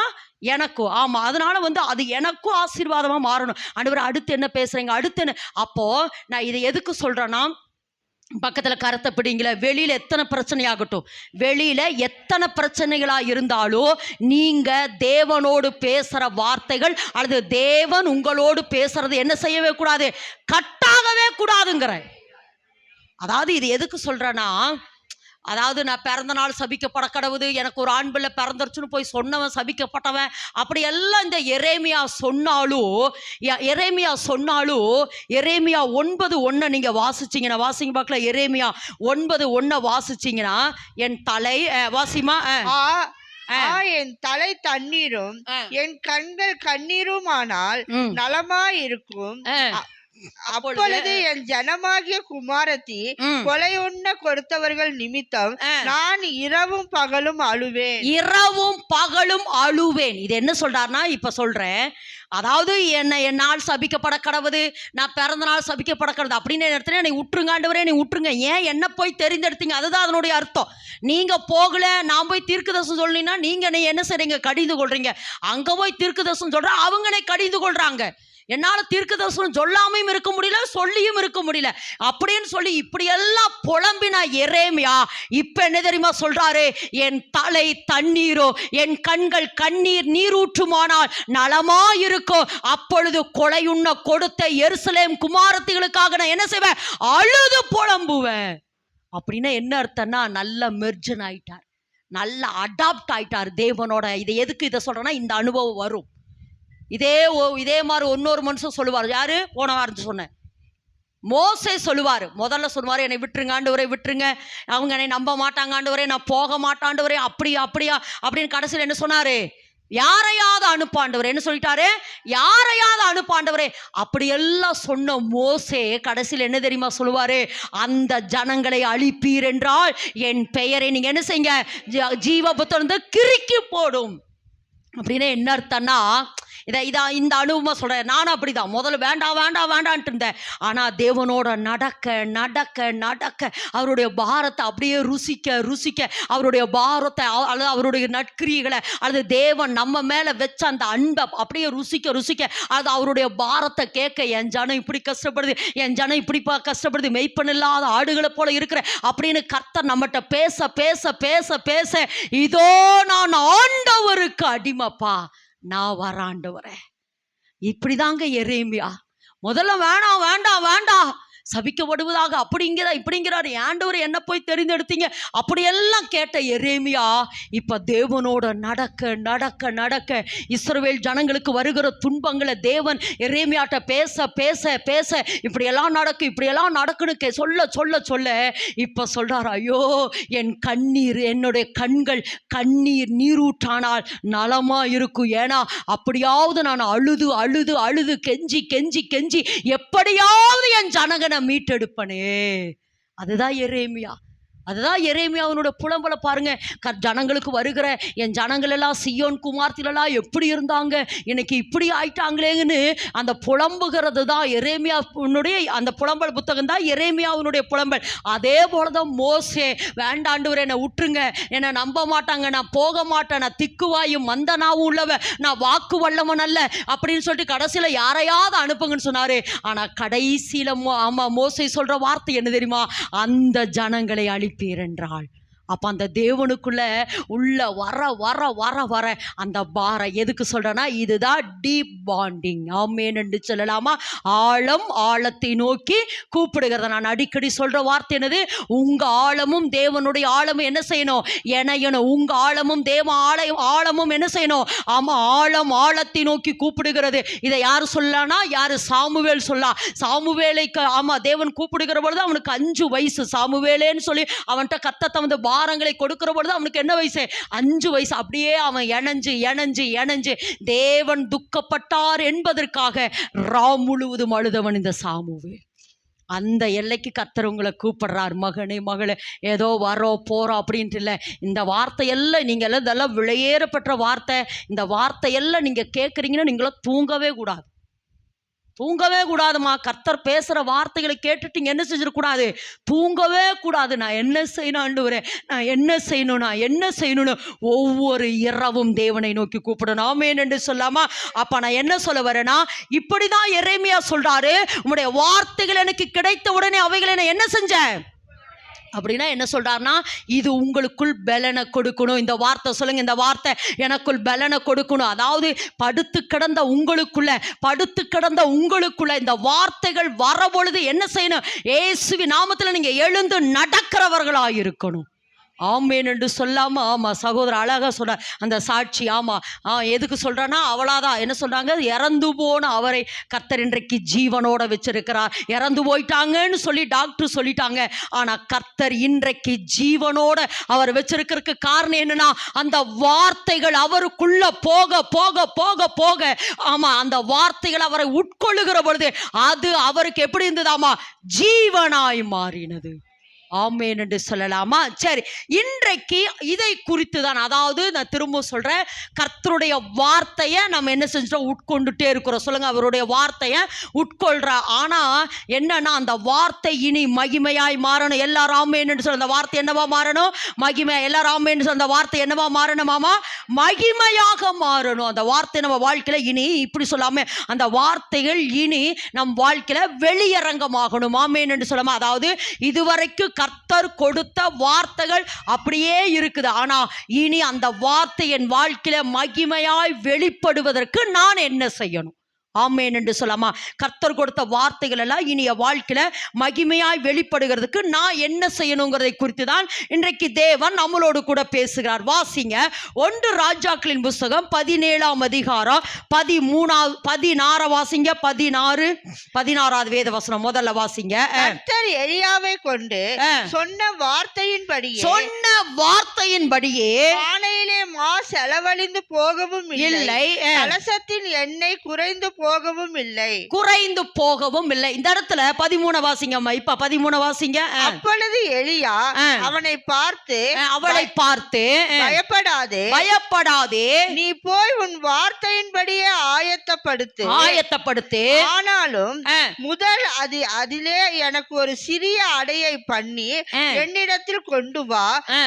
எனக்கும், ஆமாம், அதனால வந்து அது எனக்கும் ஆசீர்வாதமாக மாறணும். ஆண்டவரே அடுத்து என்ன பேசுறீங்க, அடுத்து என்ன. அப்போ நான் இதை எதுக்கு சொல்றேன்னா, பக்கத்தில் கருத்தை பிடிங்கள, வெளியில் எத்தனை பிரச்சனையாகட்டும், வெளியில் எத்தனை பிரச்சனைகளாக இருந்தாலும் நீங்கள் தேவனோடு பேசுகிற வார்த்தைகள் அல்லது தேவன் உங்களோடு பேசுறது என்ன செய்யவே கூடாது, கட்டாகவே கூடாதுங்கிற. அதாவது இது எதுக்கு சொல்கிறேன்னா, அதாவது நான் பிறந்த நாள் சபிக்கப்பட கடவுது, எனக்கு ஒரு ஆண் பிள்ளை பிறந்துருச்சுன்னு போய் சொன்னவன் சபிக்கப்பட்டவன், அப்படி எல்லாம் இந்த எரேமியா சொன்னாலும் எரேமியா 9:1 நீங்கள் வாசிச்சிங்கன்னா, வாசிங்க பார்க்கல, எரேமியா 9:1 வாசிச்சிங்கன்னா, என் தலை வாசிமா என் தலை தண்ணீரும் என் கண்கள் கண்ணீரும் ஆனால் நலமாயிருக்கும். அப்பொழுது என் ஜனமாகிய குமாரத்தி கொலையுண்ண கொடுத்தவர்கள் நிமித்தம் நான் இரவும் பகலும் அழுவேன், இரவும் பகலும் அழுவேன். இது என்ன சொல்றாருன்னா, இப்ப சொல்றேன், அதாவது என் நாள் சபிக்கப்பட கடவுது, நான் பிறந்த நாள் சபிக்கப்பட கடவுது அப்படின்னு இடத்துல என்னை விட்டுருங்க ஆண்டவரே, நீ விட்டுருங்க. ஏன் என்ன போய் தெரிந்தெடுத்தீங்க, அதுதான் அதனுடைய அர்த்தம். நீங்க போகல, நான் போய் தீர்க்கதரிசனம் சொல்லினா நீங்க என்ன செய்றீங்க, கடிந்து கொள்றீங்க. அங்க போய் தீர்க்கதரிசனம் சொல்ற, அவங்க கடிந்து கொள்றாங்க. என்னால தீர்க்கதரிசனம் சொல்லாமையும் இருக்க முடியல, சொல்லியும் இருக்க முடியல அப்படின்னு சொல்லி இப்படியெல்லாம் புலம்பினா எரேமியா இப்ப என்ன தெரியுமா சொல்றாரு, என் தலை தண்ணீரோ என் கண்கள் கண்ணீர் நீரூற்றுமானால் நலமாயிருக்கும். அப்பொழுது கொலையுண்ண கொடுத்த எருசலேம் குமாரத்திகளுக்காக நான் என்ன செய்வேன், அழுது புலம்புவேன். அப்படின்னா என்ன அர்த்தம்னா, நல்ல மெர்ஜன் ஆயிட்டார், நல்ல அடாப்ட் ஆயிட்டார் தேவனோட. இதை எதுக்கு இதை சொல்றேன்னா, இந்த அனுபவம் வரும். இதே மாதிரி இன்னொரு மனுஷன் சொல்லுவார். யாரு, போன வாரம் சொன்னேன், மோசே சொல்லுவார். முதல்ல சொல்லுவார், என்னை விட்டுருங்க ஆண்டவரே, விட்டுருங்க, அவங்க என்னை நம்ப மாட்டாங்க ஆண்டவரே, நான் போக மாட்டாண்டவரே, அப்படியா அப்படின்னு கடைசியில் என்ன சொன்னாரு, யாரையாவது அனுப்பாண்டவரே, என்ன சொல்லிட்டாரு, யாரையாவது அனுப்பாண்டவரே. அப்படியெல்லாம் சொன்ன மோசே கடைசியில் என்ன தெரியுமா சொல்லுவாரு, அந்த ஜனங்களை அழிப்பீர் என்றால் என் பெயரை நீங்க என்ன செய்யுங்க, ஜீவ புத்தகத்தை கிறுக்கி போடும். அப்படின்னு என்ன அர்த்தம்னா, இந்த அனுபவமாக சொல்கிறேன். நானும் அப்படிதான் முதல்ல வேண்டான்ட்டு இருந்தேன். ஆனால் தேவனோட நடக்க அவருடைய பாரத்தை அப்படியே ருசிக்க அவருடைய பாரத்தை அல்லது அவருடைய நற்கிரியைகளை அல்லது தேவன் நம்ம மேலே வச்ச அந்த அன்பை அப்படியே ருசிக்க அது அவருடைய பாரத்தை கேட்க, என் ஜனம் இப்படி கஷ்டப்படுது, என் ஜனம் இப்படி கஷ்டப்படுது, மெய்ப்பனில்லாத ஆடுகளை போல இருக்கிற அப்படின்னு கர்த்தர் நம்மகிட்ட பேச இதோ நான் ஆண்டவருக்கு அடிமைப்பா, நான் வராண்டவரே. இப்படிதாங்க எரேமியா முதல்ல வேண்டாம் சபிக்கப்படுவதாக இப்படிங்கிறாரு. ஆண்டவர் என்ன போய் தெரிந்தெடுத்தீங்க அப்படியெல்லாம் கேட்ட எரேமியா இப்ப தேவனோட நடக்க இஸ்ரவேல் ஜனங்களுக்கு வருகிற துன்பங்களை தேவன் எரேமியாட்ட பேச இப்படியெல்லாம் நடக்குன்னு சொல்ல இப்ப சொல்றாரு, ஐயோ என் கண்ணீர், என்னுடைய கண்கள் கண்ணீர் நீரூற்றானால் நலமா இருக்கும். ஏன்னா அப்படியாவது நான் அழுது கெஞ்சி எப்படியாவது என் ஜனகனை மீட்டெடுப்பனே. அதுதான் எரேமியா. அதுதான் எரேமியாவினுடைய புலம்பலை பாருங்க. ஜனங்களுக்கு வருகிற என் ஜனங்கள் எல்லாம் சீயோன் குமார்த்திலெல்லாம் எப்படி இருந்தாங்க, இன்னைக்கு இப்படி ஆயிட்டாங்களேங்கன்னு அந்த புலம்புகிறது தான் எரேமியாவினுடைய அந்த புலம்பல் புத்தகம் தான் எரேமியாவினுடைய புலம்பல். அதே போலதான் மோசே, வேண்டாண்டவர் என்னை விட்டுருங்க, என்னை நம்ப மாட்டாங்க, நான் போக மாட்டேன், நான் திக்குவாயும் மந்தனாவும் உள்ளவன், நான் வாக்கு வல்லவன் அல்ல அப்படின்னு சொல்லிட்டு கடைசியில யாரையாவது அனுப்புங்கன்னு சொன்னாரு. ஆனா கடைசியில மோசே சொல்ற வார்த்தை என்ன தெரியுமா? அந்த ஜனங்களை என்றாள். அப்ப அந்த தேவனுக்குள்ள உள்ள வர வர வர வர அந்த பாரம் எதுக்கு சொல்றேன்னா, இதுதான் டீப் பாண்டிங். ஆமென் என்று சொல்லலாமா? ஆழம் ஆழத்தை நோக்கி கூப்பிடுகிறத நான் அடிக்கடி சொல்ற வார்த்தை என்னது? உங்க ஆழமும் தேவனுடைய ஆழமும் என்ன செய்யணும்? இணையணும். உங்க ஆழமும் தேவ ஆழமும் என்ன செய்யணும்? ஆமா, ஆழம் ஆழத்தை நோக்கி கூப்பிடுகிறது. இதை யாரு சொல்லலாம்னா, யாரு? சாமுவேல் சொல்லலாம். சாமுவேலைக்கு ஆமா தேவன் கூப்பிடுகிற பொழுது அவனுக்கு 5 வயசு. சாமுவேலேன்னு சொல்லி அவன்கிட்ட கத்த தமது பாரங்களை கொடுக்கிற பொழுது அவனுக்கு என்ன வயசு? 5 வயசு. அப்படியே அவன் இணைஞ்சு தேவன் துக்கப்பட்டார் என்பதற்காக ராம் முழுவதும் அழுதவன் இந்த சாமுவேல். அந்த எல்லைக்கு கர்த்தர் உங்களை கூப்பிடுறார். மகனே மகளே, ஏதோ வரோம் போறோம் அப்படின்ட்டு இல்லை. இந்த வார்த்தையெல்லாம் நீங்கள் எல்லாம் இதெல்லாம் விலையேறப்பட்ட வார்த்தை. இந்த வார்த்தையெல்லாம் நீங்கள் கேட்குறீங்கன்னா நீங்களாம் தூங்கவே கூடாதுமா. கர்த்தர் பேசுகிற வார்த்தைகளை கேட்டுட்டு என்ன செஞ்சிடக்கூடாது? தூங்கவே கூடாது. நான் என்ன செய்யணும் ஆண்டவரே, நான் என்ன செய்யணும்னு ஒவ்வொரு இரவும் தேவனை நோக்கி கூப்பிடணும். ஆமென் என்று சொல்லாமா? அப்போ நான் என்ன சொல்ல வரேன்னா, இப்படி தான் எரேமியா சொல்றாரு, உம்முடைய வார்த்தைகள் எனக்கு கிடைத்த உடனே அவைகளை நான் என்ன செஞ்சேன் அப்படின்னா என்ன சொல்றாருன்னா, இது உங்களுக்குள் பலனை கொடுக்கணும். இந்த வார்த்தை சொல்லுங்க, இந்த வார்த்தை எனக்குள் பலனை கொடுக்கணும். அதாவது படுத்து கிடந்த உங்களுக்குள்ள இந்த வார்த்தைகள் வரபொழுது என்ன செய்யணும்? இயேசுவின் நாமத்தில் நீங்க எழுந்து நடக்கிறவர்களாக இருக்கணும். ஆமென் என்று சொல்லாம ஆமா சகோதரர் அழகா சொல்ற அந்த சாட்சி. ஆமா எதுக்கு சொல்றான்னா, அவளாதான் என்ன சொல்றாங்க? இறந்து போன அவரை கர்த்தர் இன்றைக்கு ஜீவனோட வச்சிருக்கிறார். இறந்து போயிட்டாங்கன்னு சொல்லி டாக்டர் சொல்லிட்டாங்க. ஆனா கர்த்தர் இன்றைக்கு ஜீவனோட அவர் வச்சிருக்கிறதுக்கு காரணம் என்னன்னா, அந்த வார்த்தைகள் அவருக்குள்ள போக போக போக போக ஆமா அந்த வார்த்தைகள் அவரை உட்கொள்ளுகிற பொழுது அது அவருக்கு எப்படி இருந்ததாமா? ஜீவனாய் மாறினது. ஆமென் என்று சொல்லலாமா? சரி, இன்றைக்கு இதை குறித்து தான், அதாவது நான் திரும்ப சொல்றேன், கர்த்தருடைய வார்த்தையை நம்ம என்ன செஞ்சோம்? உட்கொண்டுட்டே இருக்கிறோம். சொல்லுங்க, அவருடைய வார்த்தையை உட்கொள்ற. ஆனா என்னன்னா, அந்த வார்த்தை இனி மகிமையாய் மாறணும். எல்லாரும் ஆமென் என்று சொல்ல, அந்த வார்த்தை என்னவா மாறணும்? மகிமை. எல்லாரும் ஆமென் என்று சொல்ல, அந்த வார்த்தை என்னவா மாறணுமாமா? மகிமையாக மாறணும். அந்த வார்த்தை நம்ம வாழ்க்கையில இனி இப்படி சொல்லாம, அந்த வார்த்தைகள் இனி நம் வாழ்க்கையில வெளியரங்கமாகணும். ஆமென் என்று சொல்லாம, அதாவது இதுவரைக்கும் கர்த்தர் கொடுத்த வார்த்தைகள் அப்படியே இருக்குது. ஆனா இனி அந்த வார்த்தை என் வாழ்க்கையில மகிமையாய் வெளிப்படுவதற்கு நான் என்ன செய்யணும்? ஆமென் என்று சொல்லாமா? கர்த்தர் கொடுத்த வார்த்தைகள் எல்லாம் இனிய வாழ்க்கையில மகிமையாய் வெளிப்படுகிறதுக்கு நான் என்ன செய்யணுங்கிறதை குறித்து தான் இன்றைக்கு தேவன் நம்மளோடு கூட பேசுகிறார். வாசிங்க 1 ராஜாக்களின் புஸ்தகம் 17ஆம் அதிகாரம் 16 வாசிங்க. 16வது வேத வசனம் முதல்ல வாசிங்க. கர்த்தர் எலியாவை கொண்டு சொன்ன வார்த்தையின்படியே பானையிலே மா செலவழிந்து போகவும் இல்லை, கலசத்தின் எண்ணெய் குறைந்து போகவும் இல்லை. இந்த இடத்துல 13 வாசிங்க. இப்ப 13 வாசிங்க. அப்பொழுது எலியா அவளை பார்த்து பயப்படாதே, நீ போய் உன் வார்த்தையின்படியே ஆயத்தப்படுத்து. ஆனாலும் முதல் அதிலே எனக்கு ஒரு சிறிய அடையை பண்ணி என்னிடத்தில் கொண்டு வா,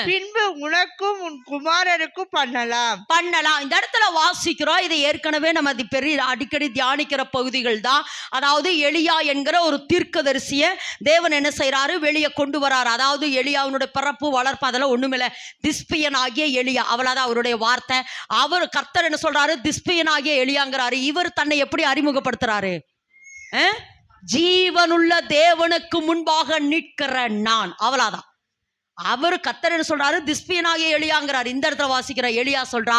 பின்பு உனக்கும் உன் குமாரருக்கும் பண்ணலாம். இந்த இடத்துல வாசிக்கிறோம். இதை ஏற்கனவே நம்ம அடிக்கடி தியானிக்கிற பகுதிகள் தான். அதாவது எலியா என்கிற ஒரு தீர்க்கதரிசிய தேவன் என்ன செய்யறாரு? வெளியே கொண்டு வராரு. அதாவது எலியாவுடைய பிறப்பு வளர்ப்பு அதெல்லாம் ஒண்ணுமில்ல. திஸ்பியன் ஆகிய எலியா, அவ்வளவுதான் அவருடைய வார்த்தை. அவர் கர்த்தர் என்ன சொல்றாரு? திஸ்பியன் ஆகிய எலியாங்கிறாரு. இவர் தன்னை எப்படி அறிமுகப்படுத்துறாரு? ஜீவனுள்ள தேவனுக்கு முன்பாக நிற்கிற நான், அவ்வளவுதான். அவர் கர்த்தர் என்ன சொல்றாரு? திஸ்பியனாகிய எலியாங்கிறார். இந்த இடத்துல வாசிக்கிற எலியா சொல்றா,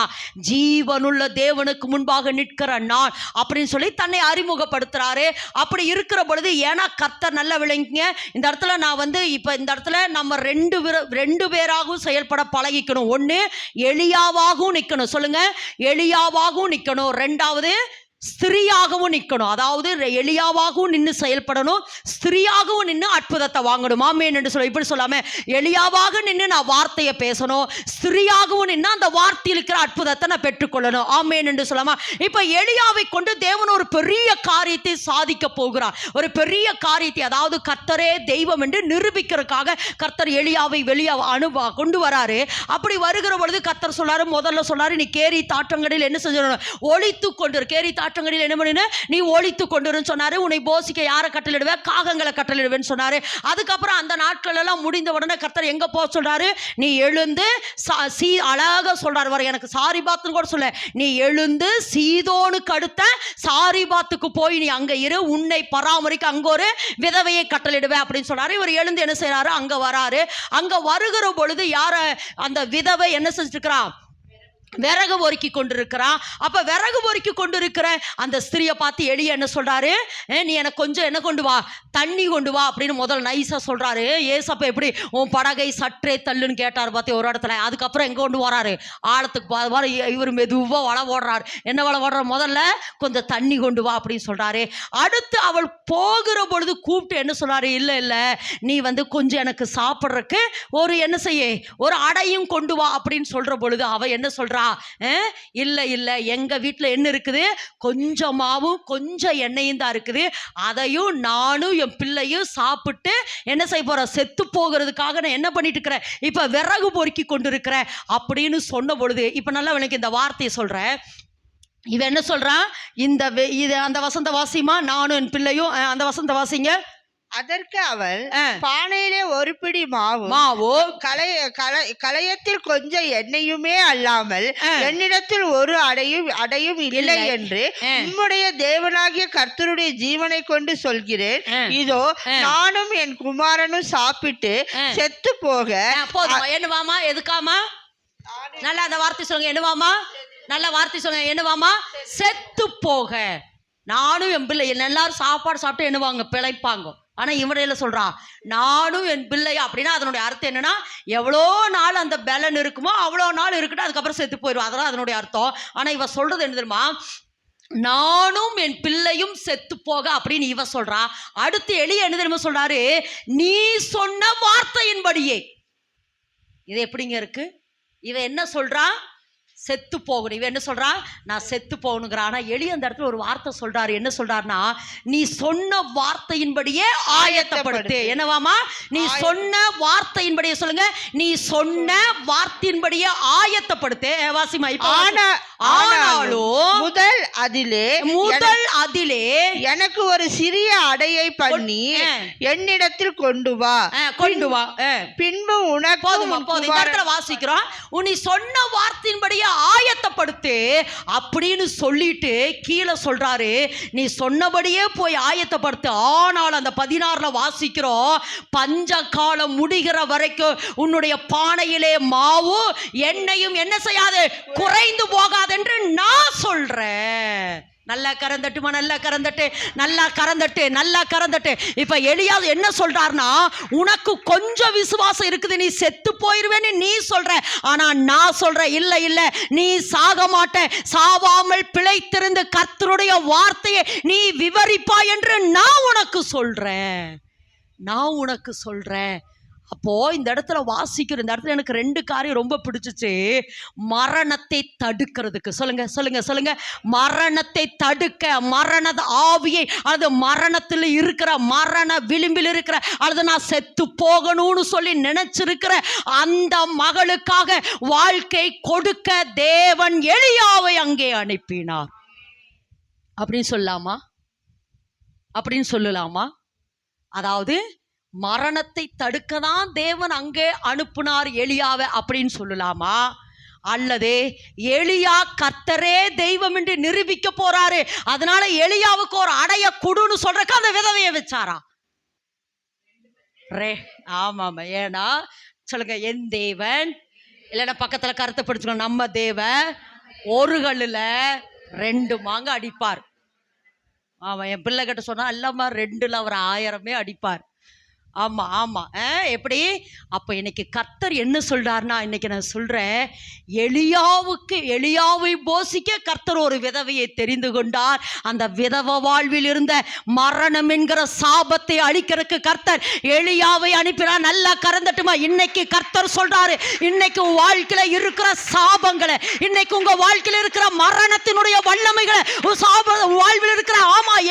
ஜீவனுள்ள தேவனுக்கு முன்பாக நிற்கிற நான் அப்படின்னு சொல்லி தன்னை அறிமுகப்படுத்துறாரு. அப்படி இருக்கிற பொழுது, ஏன்னா கர்த்தர் நல்ல விளங்கிங்க, இந்த இடத்துல நான் இப்ப இந்த இடத்துல நம்ம ரெண்டு பேராகவும் செயல்பட பழகிக்கணும். ஒண்ணு எலியாவாகவும் நிக்கணும். சொல்லுங்க, எலியாவாகவும் நிக்கணும். 2வது ஸ்திரீயாகவும் நிற்கணும். அதாவது எலியாவாகவும் நின்று செயல்படணும், ஸ்திரீயாகவும் நின்று அற்புதத்தை வாங்கணும். ஆமென் என்று சொல்ல இப்படி சொல்லாம எலியாவாக நின்று நான் வார்த்தையை பேசணும், ஸ்திரீயாகவும் நின்று அந்த வார்த்தையில் இருக்கிற அற்புதத்தை நான் பெற்றுக்கொள்ளணும். ஆமென் என்று சொல்லாமா. இப்ப எலியாவை கொண்டு தேவன் ஒரு பெரிய காரியத்தை சாதிக்க போகிறார். ஒரு பெரிய காரியத்தை, அதாவது கர்த்தரே தெய்வம் என்று நிரூபிக்கிறதுக்காக கர்த்தர் எலியாவை வெளியே கொண்டு வராரு. அப்படி வருகிற பொழுது கர்த்தர் சொல்றாரு, முதல்ல சொல்றாரு, நீ கேரி தாற்றங்கடியில் என்ன செஞ்சணும், ஒளித்து கொண்டு. கேரி தாற்றங்கடியில் என்ன பண்ணின, நீ ஒளித்து கொண்டுன்னு சொன்னாரு. உன்னை போசிக்க யாரை கட்டளிடுவேன், காகங்களை கட்டளிடுவேன்னு சொன்னாரு. அதுக்கப்புறம் அந்த நாட்கள் எல்லாம் முடிந்த உடனே கர்த்தர் எங்க போக சொல்றாரு, நீ எழுந்து அழகா சொல்றாரு வர, எனக்கு சாரிபாத்துன்னு கூட சொல்ல, நீ எழுந்து சீதோனுக்கு அடுத்த சாரிபாத்துக்கு போய் நீ அங்க இரு, உன்னை பராமரிக்க அங்க ஒரு விதவையை கட்டளிடுவேன் அப்படின்னு சொன்னாரு. இவர் எழுந்து என்ன செய்யறாரு, அங்க வராரு. அங்க வருகிற பொழுது யார, அந்த விதவை என்ன செஞ்சிருக்கிறா, விறகு பொறுக்கி கொண்டிருக்கிறான். அப்ப விறகு பொறுக்கி கொண்டிருக்கிற அந்த ஸ்திரியை பார்த்து எலியா என்ன சொல்றாரு, நீ எனக்கு கொஞ்சம் என்ன கொண்டு வா, தண்ணி கொண்டு வா அப்படின்னு முதல் நைஸா சொல்றாரு. ஏசப்ப எப்படி உன் படகை சற்றே தள்ளுன்னு கேட்டார் பார்த்து ஒரு இடத்துல. அதுக்கப்புறம் எங்க கொண்டு வராரு, ஆழத்துக்கு. இவர் மெதுவா வள ஓடுறாரு. என்ன வள ஓடுற, முதல்ல கொஞ்சம் தண்ணி கொண்டு வா அப்படின்னு சொல்றாரு. அடுத்து அவள் போகிற பொழுது கூப்பிட்டு என்ன சொல்றாரு, இல்ல இல்ல நீ கொஞ்சம் எனக்கு சாப்பிட்றதுக்கு ஒரு என்ன செய்ய, ஒரு அடையும் கொண்டு வா அப்படின்னு சொல்ற பொழுது அவ என்ன சொல்றா, இல்ல இல்ல எங்க வீட்டுல என்ன இருக்குது, கொஞ்சம் மாவும் கொஞ்சம் எண்ணெயும் தான் இருக்குது, அதையும் நானும் என் பிள்ளையும் சாப்பிட்டு என்ன செய்ய போறேன், செத்து போகிறதுக்காக நான் என்ன பண்ணிட்டு இருக்கிறேன், இப்ப விறகு பொறுக்கி கொண்டு இருக்கிறேன் அப்படின்னு சொன்ன பொழுது, இப்ப நல்லா எனக்கு இந்த வார்த்தையை சொல்றேன். இவன் என்ன சொல்றான், இது அந்த வசந்த வாசிமா, நானும் என் பிள்ளையும், அந்த வசந்த வாசிங்க. அதற்கு அவள், பானையிலே ஒரு பிடி மாவு களையத்தில் கொஞ்சம் எண்ணெயுமே அல்லாமல் என்னிடத்தில் ஒரு அடையும் இல்லை என்று உம்முடைய தேவனாகிய கர்த்தருடைய ஜீவனை கொண்டு சொல்கிறேன். இதோ நானும் என் குமாரனும் சாப்பிட்டு செத்து போக. என்னவாமா, எதுக்காமா, நல்லா அந்த வார்த்தை சொல்லுங்க, என்னவாமா, நல்ல வார்த்தை சொல்லுங்க, என்னவாமா, செத்து போக. நானும் என் பிள்ளை எல்லாரும் சாப்பாடு சாப்பிட்டு என்னவாங்க, பிழைப்பாங்க. ஆனா இவரையில சொல்றான், நானும் என் பிள்ளை அப்படின்னா அதனுடைய அர்த்தம் என்னன்னா, எவ்வளோ நாள் அந்த பலன் இருக்குமோ அவ்வளோ நாள் இருக்கட்டும், அதுக்கப்புறம் செத்து போயிடும். அதெல்லாம் அதனுடைய அர்த்தம். ஆனா இவ சொல்றது என்ன தெரியுமா, நானும் என் பிள்ளையும் செத்து போக அப்படின்னு இவ சொல்றா. அடுத்து எலியா என்ன தெரியுமா சொல்றாரு, நீ சொன்ன வார்த்தையின்படியே. இது எப்படிங்க இருக்கு, இவ என்ன சொல்றா, செத்து போகணும். இவன் என்ன சொல்றா, நான் செத்து போகணுங்கிறான். ஆனா எலியா அந்த இடத்துல ஒரு வார்த்தை சொல்றாரு. என்ன சொல்றாருன்னா, நீ சொன்ன வார்த்தையின்படியே ஆயத்தப்படுத்து. என்னவாமா, நீ சொன்ன வார்த்தையின்படியே சொல்லுங்க, நீ சொன்ன வார்த்தையின்படியே ஆயத்தப்படுத்து. வாசிமா. ஆனாலும் முதல் அதிலே எனக்கு ஒரு சிறிய அடையை பண்ணி என்னிடத்தில் கொண்டு வா. பின்பு உனக்கு வாசிக்கிறோம், உன்னை சொன்ன வார்த்தையின்படியே ஆயத்தப்படுத்து அப்படின்னு சொல்லிட்டு கீழே சொல்றாரு, நீ சொன்னபடியே போய் ஆயத்தப்படுத்து. ஆனால் அந்த 16 வாசிக்கிறோம், பஞ்ச காலம் முடிகிற வரைக்கும் உன்னுடைய பானையிலே மாவு எண்ணெயும் என்ன செய்யாது, குறைந்து போகாது என்று நான் சொல்றேன். நல்லா கரந்தட்டுமா, நல்லா கரந்தட்டு, நல்லா கரந்தட்டு, நல்லா கரந்தட்டு. இப்ப எலியா என்ன சொல்றாருன்னா, உனக்கு கொஞ்சம் விசுவாசம் இருக்குது, நீ செத்து போயிருவேன்னு நீ சொல்ற. ஆனா நான் சொல்றேன், இல்ல இல்ல நீ சாக மாட்ட, சாவாமல் பிழைத்திருந்து கர்த்தருடைய வார்த்தையை நீ விவரிப்பா என்று நான் உனக்கு சொல்றேன். அப்போ இந்த இடத்துல வாசிக்கிற இந்த இடத்துல எனக்கு 2 காரியம் ரொம்ப பிடிச்சிச்சு. மரணத்தை தடுக்கிறதுக்கு, சொல்லுங்க, மரணத்தை தடுக்க, மரண ஆவியை, அது மரணத்தில் இருக்கிற, மரண விளிம்பில் இருக்கிற, அல்லது நான் செத்து போகணும்னு சொல்லி நினைச்சிருக்கிற அந்த மகளுக்காக வாழ்க்கை கொடுக்க தேவன் எலியாவை அங்கே அனுப்பினார் அப்படின்னு சொல்லலாமா? அதாவது மரணத்தை தடுக்க தான் தேவன் அங்கே அனுப்புனார் எலியாவை அப்படின்னு சொல்லலாமா? அல்லது எலியா கர்த்தரே தெய்வம் என்று நிரூபிக்க போறாரு, அதனால எலியாவுக்கு ஒரு அடைய குடுன்னு சொல்றக்கு அந்த விதவையை வச்சாரா? ஆமாமா. ஏன்னா சொல்லுங்க, என் தேவன் இல்லைன்னா பக்கத்துல கருத்தை பிடிச்சுக்கணும், நம்ம தேவன் ஒரு கல்லுல 2 மாங்க அடிப்பார். ஆமா, என் பிள்ளை கிட்ட சொன்னா இல்லம்மா 2ல அவர் 1000 அடிப்பார். ஆமா ஆமா. எப்படி? அப்ப இன்னைக்கு கர்த்தர் என்ன சொல்றாருன்னா, இன்னைக்கு நான் சொல்றேன், எலியாவை போஷிக்க கர்த்தர் ஒரு விதவையை தெரிந்து கொண்டார். அந்த விதவ வாழ்வில் இருந்த மரணம் என்கிற சாபத்தை அழிக்கிறதுக்கு கர்த்தர் எலியாவை அனுப்பினார். நல்லா கறந்துட்டுமா. இன்னைக்கு கர்த்தர் சொல்றாரு, இன்னைக்கு உங்க வாழ்க்கையில இருக்கிற சாபங்களை, இன்னைக்கு உங்க வாழ்க்கையில இருக்கிற மரணத்தினுடைய வல்லமைகளை, வாழ்வில் இருக்கிற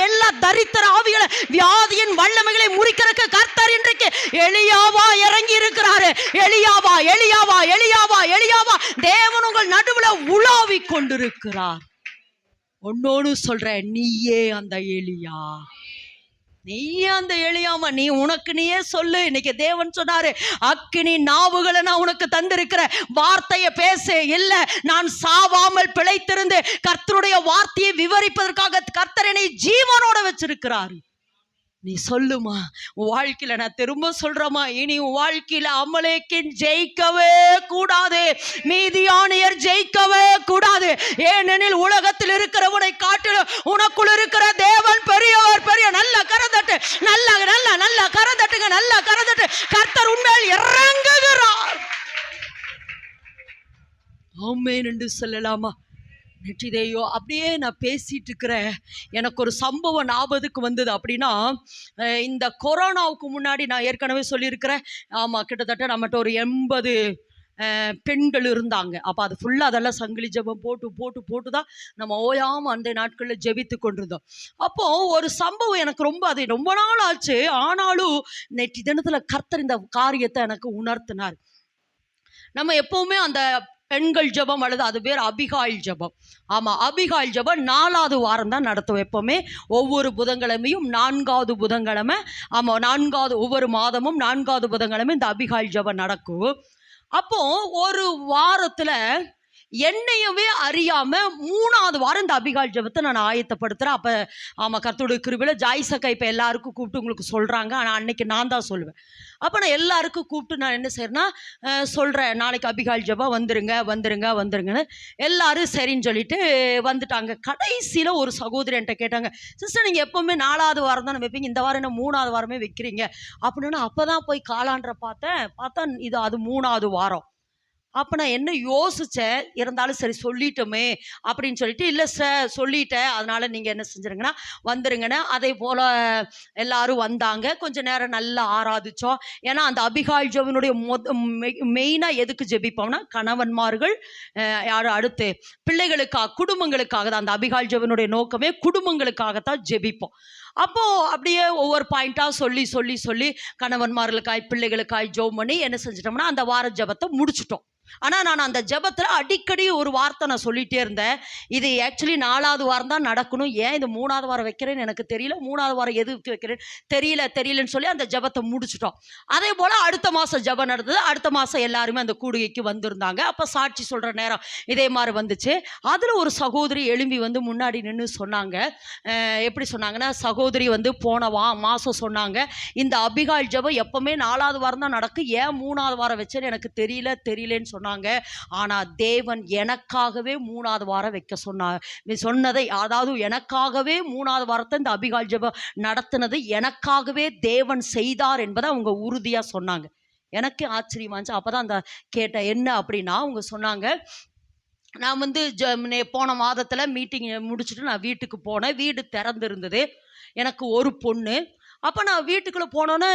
எல்லா தரித்திர ஆவிகளை, வியாதியின் வல்லமைகளை முறிக்கிறதுக்கு கர்த்தர் இன்றைக்கு எலியாவா இறங்கி இருக்கிறாரு. எலியாவா எலியாவா எலியாவா எலியாவா தேவன் உங்கள் நடுவுல உலாவி கொண்டிருக்கிறார். ஒன்னொன்னு சொல்றேன், நீயே அந்த எலியா, நீயே அந்த எலியாமா. நீ உனக்கு நீயே சொல்லு. இன்னைக்கு தேவன் சொன்னாரு, அக்கினி நாவுகளை நான் உனக்கு தந்திருக்கிற, வார்த்தையை பேசு. இல்ல, நான் சாவாமல் பிழைத்திருந்து கர்த்தருடைய வார்த்தையை விவரிப்பதற்காக கர்த்தர் என்னை ஜீவனோட வச்சிருக்கிறாரு. நீ சொல்லுமா. உன் வாழ்க்கையில நான் திரும்ப சொல்றமா, இனி உன் வாழ்க்கையில அமலேக்கின் ஜெயிக்கவே கூடாது, மீதியானியர் ஜெயிக்கவே கூடாது. ஏனெனில் உலகத்தில் இருக்கிறவனை காட்டிலும் உனக்குள் இருக்கிற தேவன் பெரியவர். பெரிய நல்ல கரந்தட்டு, நல்ல நல்ல நல்ல கரந்தட்டுங்க, நல்ல கரந்தட்டு. கர்த்தர் உண்மையில் இறங்குகிறார். ஆமென் என்று சொல்லலாமா? நெற்றிதேயோ அப்படியே நான் பேசிட்டு இருக்கிறேன், எனக்கு ஒரு சம்பவம் ஞாபகத்துக்கு வந்தது. அப்படின்னா, இந்த கொரோனாவுக்கு முன்னாடி நான் ஏற்கனவே சொல்லியிருக்கிறேன், ஆமாம், கிட்டத்தட்ட நம்மகிட்ட ஒரு 80 பெண்கள் இருந்தாங்க. அப்போ அது ஃபுல்லாக அதெல்லாம் சங்கிலி ஜெபம் போட்டு தான் நம்ம ஓயாமல் அந்த நாட்களில் ஜெபித்து கொண்டிருந்தோம். அப்போது ஒரு சம்பவம் எனக்கு ரொம்ப நாள் ஆச்சு. ஆனாலும் நேற்று தினத்தில் கர்த்தர் இந்த காரியத்தை எனக்கு உணர்த்தினார். நம்ம எப்போவுமே அந்த பெண்கள் ஜெபம் அல்லது அது பேர் அபிகாயில் ஜெபம். ஆமாம், அபிகாயில் ஜெபம் 4வது வாரம் தான் நடத்துவோம். எப்போவுமே ஒவ்வொரு புதன்கிழமையும் 4வது புதன்கிழமை, ஆமாம், 4வது ஒவ்வொரு மாதமும் 4வது புதன்கிழமை இந்த அபிகாயில் ஜெபம் நடக்கும். அப்போ ஒரு வாரத்துல என்னையவே அறியாம 3வது வாரம் இந்த அபிகாயில் ஜெபத்தை நான் ஆயத்தப்படுத்துறேன். அப்ப ஆமா, கர்த்தருடைய கிருபையில ஜாய்சக்கா இப்ப எல்லாருக்கும் கூப்பிட்டு உங்களுக்கு சொல்றாங்க. ஆனா அன்னைக்கு நான் தான் சொல்லுவேன். அப்ப நான் எல்லாருக்கும் கூப்பிட்டு நான் என்ன செய்யறேன்னா சொல்றேன், நாளைக்கு அபிகாயில் ஜெபம் வந்துருங்கன்னு. எல்லாரும் சரின்னு சொல்லிட்டு வந்துட்டாங்க. கடைசியில ஒரு சகோதரி என்கிட்ட கேட்டாங்க, சிஸ்டர் நீங்க எப்பவுமே 4வது வாரம் தானே வைப்பீங்க, இந்த வாரம் என்ன 3வது வாரமே வைக்கிறீங்க அப்படின்னு. அப்பதான் போய் காலாண்டரை பார்த்தா இது அது 3வது வாரம். அப்போ நான் என்ன யோசித்தேன், இருந்தாலும் சரி சொல்லிட்டோமே அப்படின்னு சொல்லிட்டு, இல்லை சார் சொல்லிட்டேன், அதனால் நீங்கள் என்ன செஞ்சுருங்கன்னா வந்துருங்கன்னு. அதே போல் எல்லாரும் வந்தாங்க. கொஞ்சம் நேரம் நல்லா ஆராதித்தோம். ஏன்னா அந்த அபிகாயில் ஜெபனுடைய மெயினாக எதுக்கு ஜெபிப்போம்னா, கணவன்மார்கள் அடுத்து பிள்ளைகளுக்காக, குடும்பங்களுக்காக தான். அந்த அபிகாயில் ஜெபனுடைய நோக்கமே குடும்பங்களுக்காகத்தான் ஜெபிப்போம். அப்போது அப்படியே ஒவ்வொரு பாயிண்ட்டாக சொல்லி கணவன்மார்களுக்காய் பிள்ளைகளுக்காய் ஜெபம் பண்ணி என்ன செஞ்சிட்டோம்னா அந்த வார ஜெபத்தை முடிச்சிட்டோம். ஆனால் நான் அந்த ஜெபத்தில் அடிக்கடி ஒரு வார்த்தை நான் சொல்லிகிட்டே இருந்தேன், இது ஆக்சுவலி 4வது வாரம் தான் நடக்கணும், ஏன் இது 3வது வாரம் வைக்கிறேன்னு எனக்கு தெரியல, 3வது வாரம் எதுக்கு வைக்கிறேன்னு தெரியலன்னு சொல்லி அந்த ஜெபத்தை முடிச்சிட்டோம். அதே போல் அடுத்த மாதம் ஜெபம் நடந்தது. அடுத்த மாதம் எல்லாருமே அந்த கூடுகைக்கு வந்திருந்தாங்க. அப்போ சாட்சி சொல்கிற நேரம் இதே மாதிரி வந்துச்சு. அதில் ஒரு சகோதரி எழும்பி வந்து முன்னாடி நின்று சொன்னாங்க. எப்படி சொன்னாங்கன்னா, சகோதரி வந்து போன மாதம் சொன்னாங்க, இந்த அபிகாயில் ஜெபம் எப்பவுமே 4வது வாரம் தான் நடக்கும், ஏன் 3வது வாரம் வச்சேன்னு எனக்கு தெரியலன்னு சொன்னாங்க. ஆனா தேவன் எனக்காகவே 3வது வாரம் வைக்க சொன்னதை, அதாவது எனக்காகவே 3வது வாரத்தை இந்த அபிகாயில் ஜெபம் நடத்தினது எனக்காகவே தேவன் செய்தார் என்பதை அவங்க உறுதியா சொன்னாங்க. எனக்கு ஆச்சரியமா இருந்துச்சு. அப்பதான் அந்த கேட்ட என்ன அப்படின்னா, அவங்க சொன்னாங்க, நான் வந்து போன மாதத்துல மீட்டிங் முடிச்சுட்டு நான் வீட்டுக்கு போனேன். வீடு திறந்திருந்தது. எனக்கு ஒரு பொண்ணு. அப்போ நான் வீட்டுக்குள்ளே போனோன்னே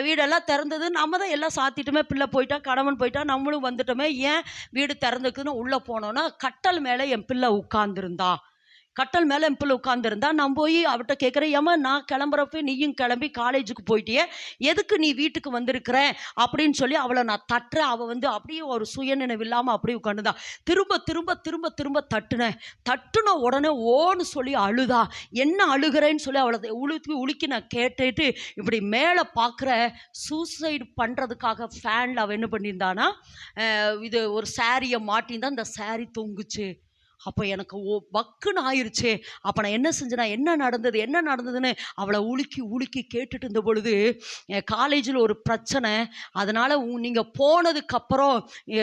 வீடெல்லாம் திறந்தது. நம்ம தான் எல்லாம் சாத்திட்டுமே, பிள்ளை போயிட்டா, கணவன் போயிட்டா, நம்மளும் வந்துட்டோமே, ஏன் வீடு திறந்துக்குன்னு உள்ளே போனோன்னா கட்டல் மேலே என் பிள்ளை உட்கார்ந்துருந்தா. நான் போய் அவட்ட கேட்குறேன், ஏமா நான் கிளம்புறப்ப நீயும் கிளம்பி காலேஜுக்கு போயிட்டியே, எதுக்கு நீ வீட்டுக்கு வந்திருக்கிற அப்படின்னு சொல்லி அவளை நான் தட்டுறேன். அவள் வந்து அப்படியே ஒரு சுயநினைவு இல்லாமல் அப்படியே உட்காந்துதான். திரும்ப தட்டுன உடனே ஓன்னு சொல்லி அழுதா. என்ன அழுகிறேன்னு சொல்லி அவளை உலுக்கி நான் கேட்டுட்டு இப்படி மேலே பார்க்குற, சூசைடு பண்ணுறதுக்காக ஃபேனில் அவள் என்ன பண்ணியிருந்தானா, இது ஒரு சாரியை மாட்டியிருந்தா, அந்த சாரி தொங்குச்சு. அப்போ எனக்கு பக்குன்னு ஆயிடுச்சு. அப்போ நான் என்ன செஞ்சேன்னா, என்ன நடந்ததுன்னு அவளை உலுக்கி கேட்டுட்டு இருந்த பொழுது, காலேஜில் ஒரு பிரச்சனை, அதனால் நீங்கள் போனதுக்கப்புறம்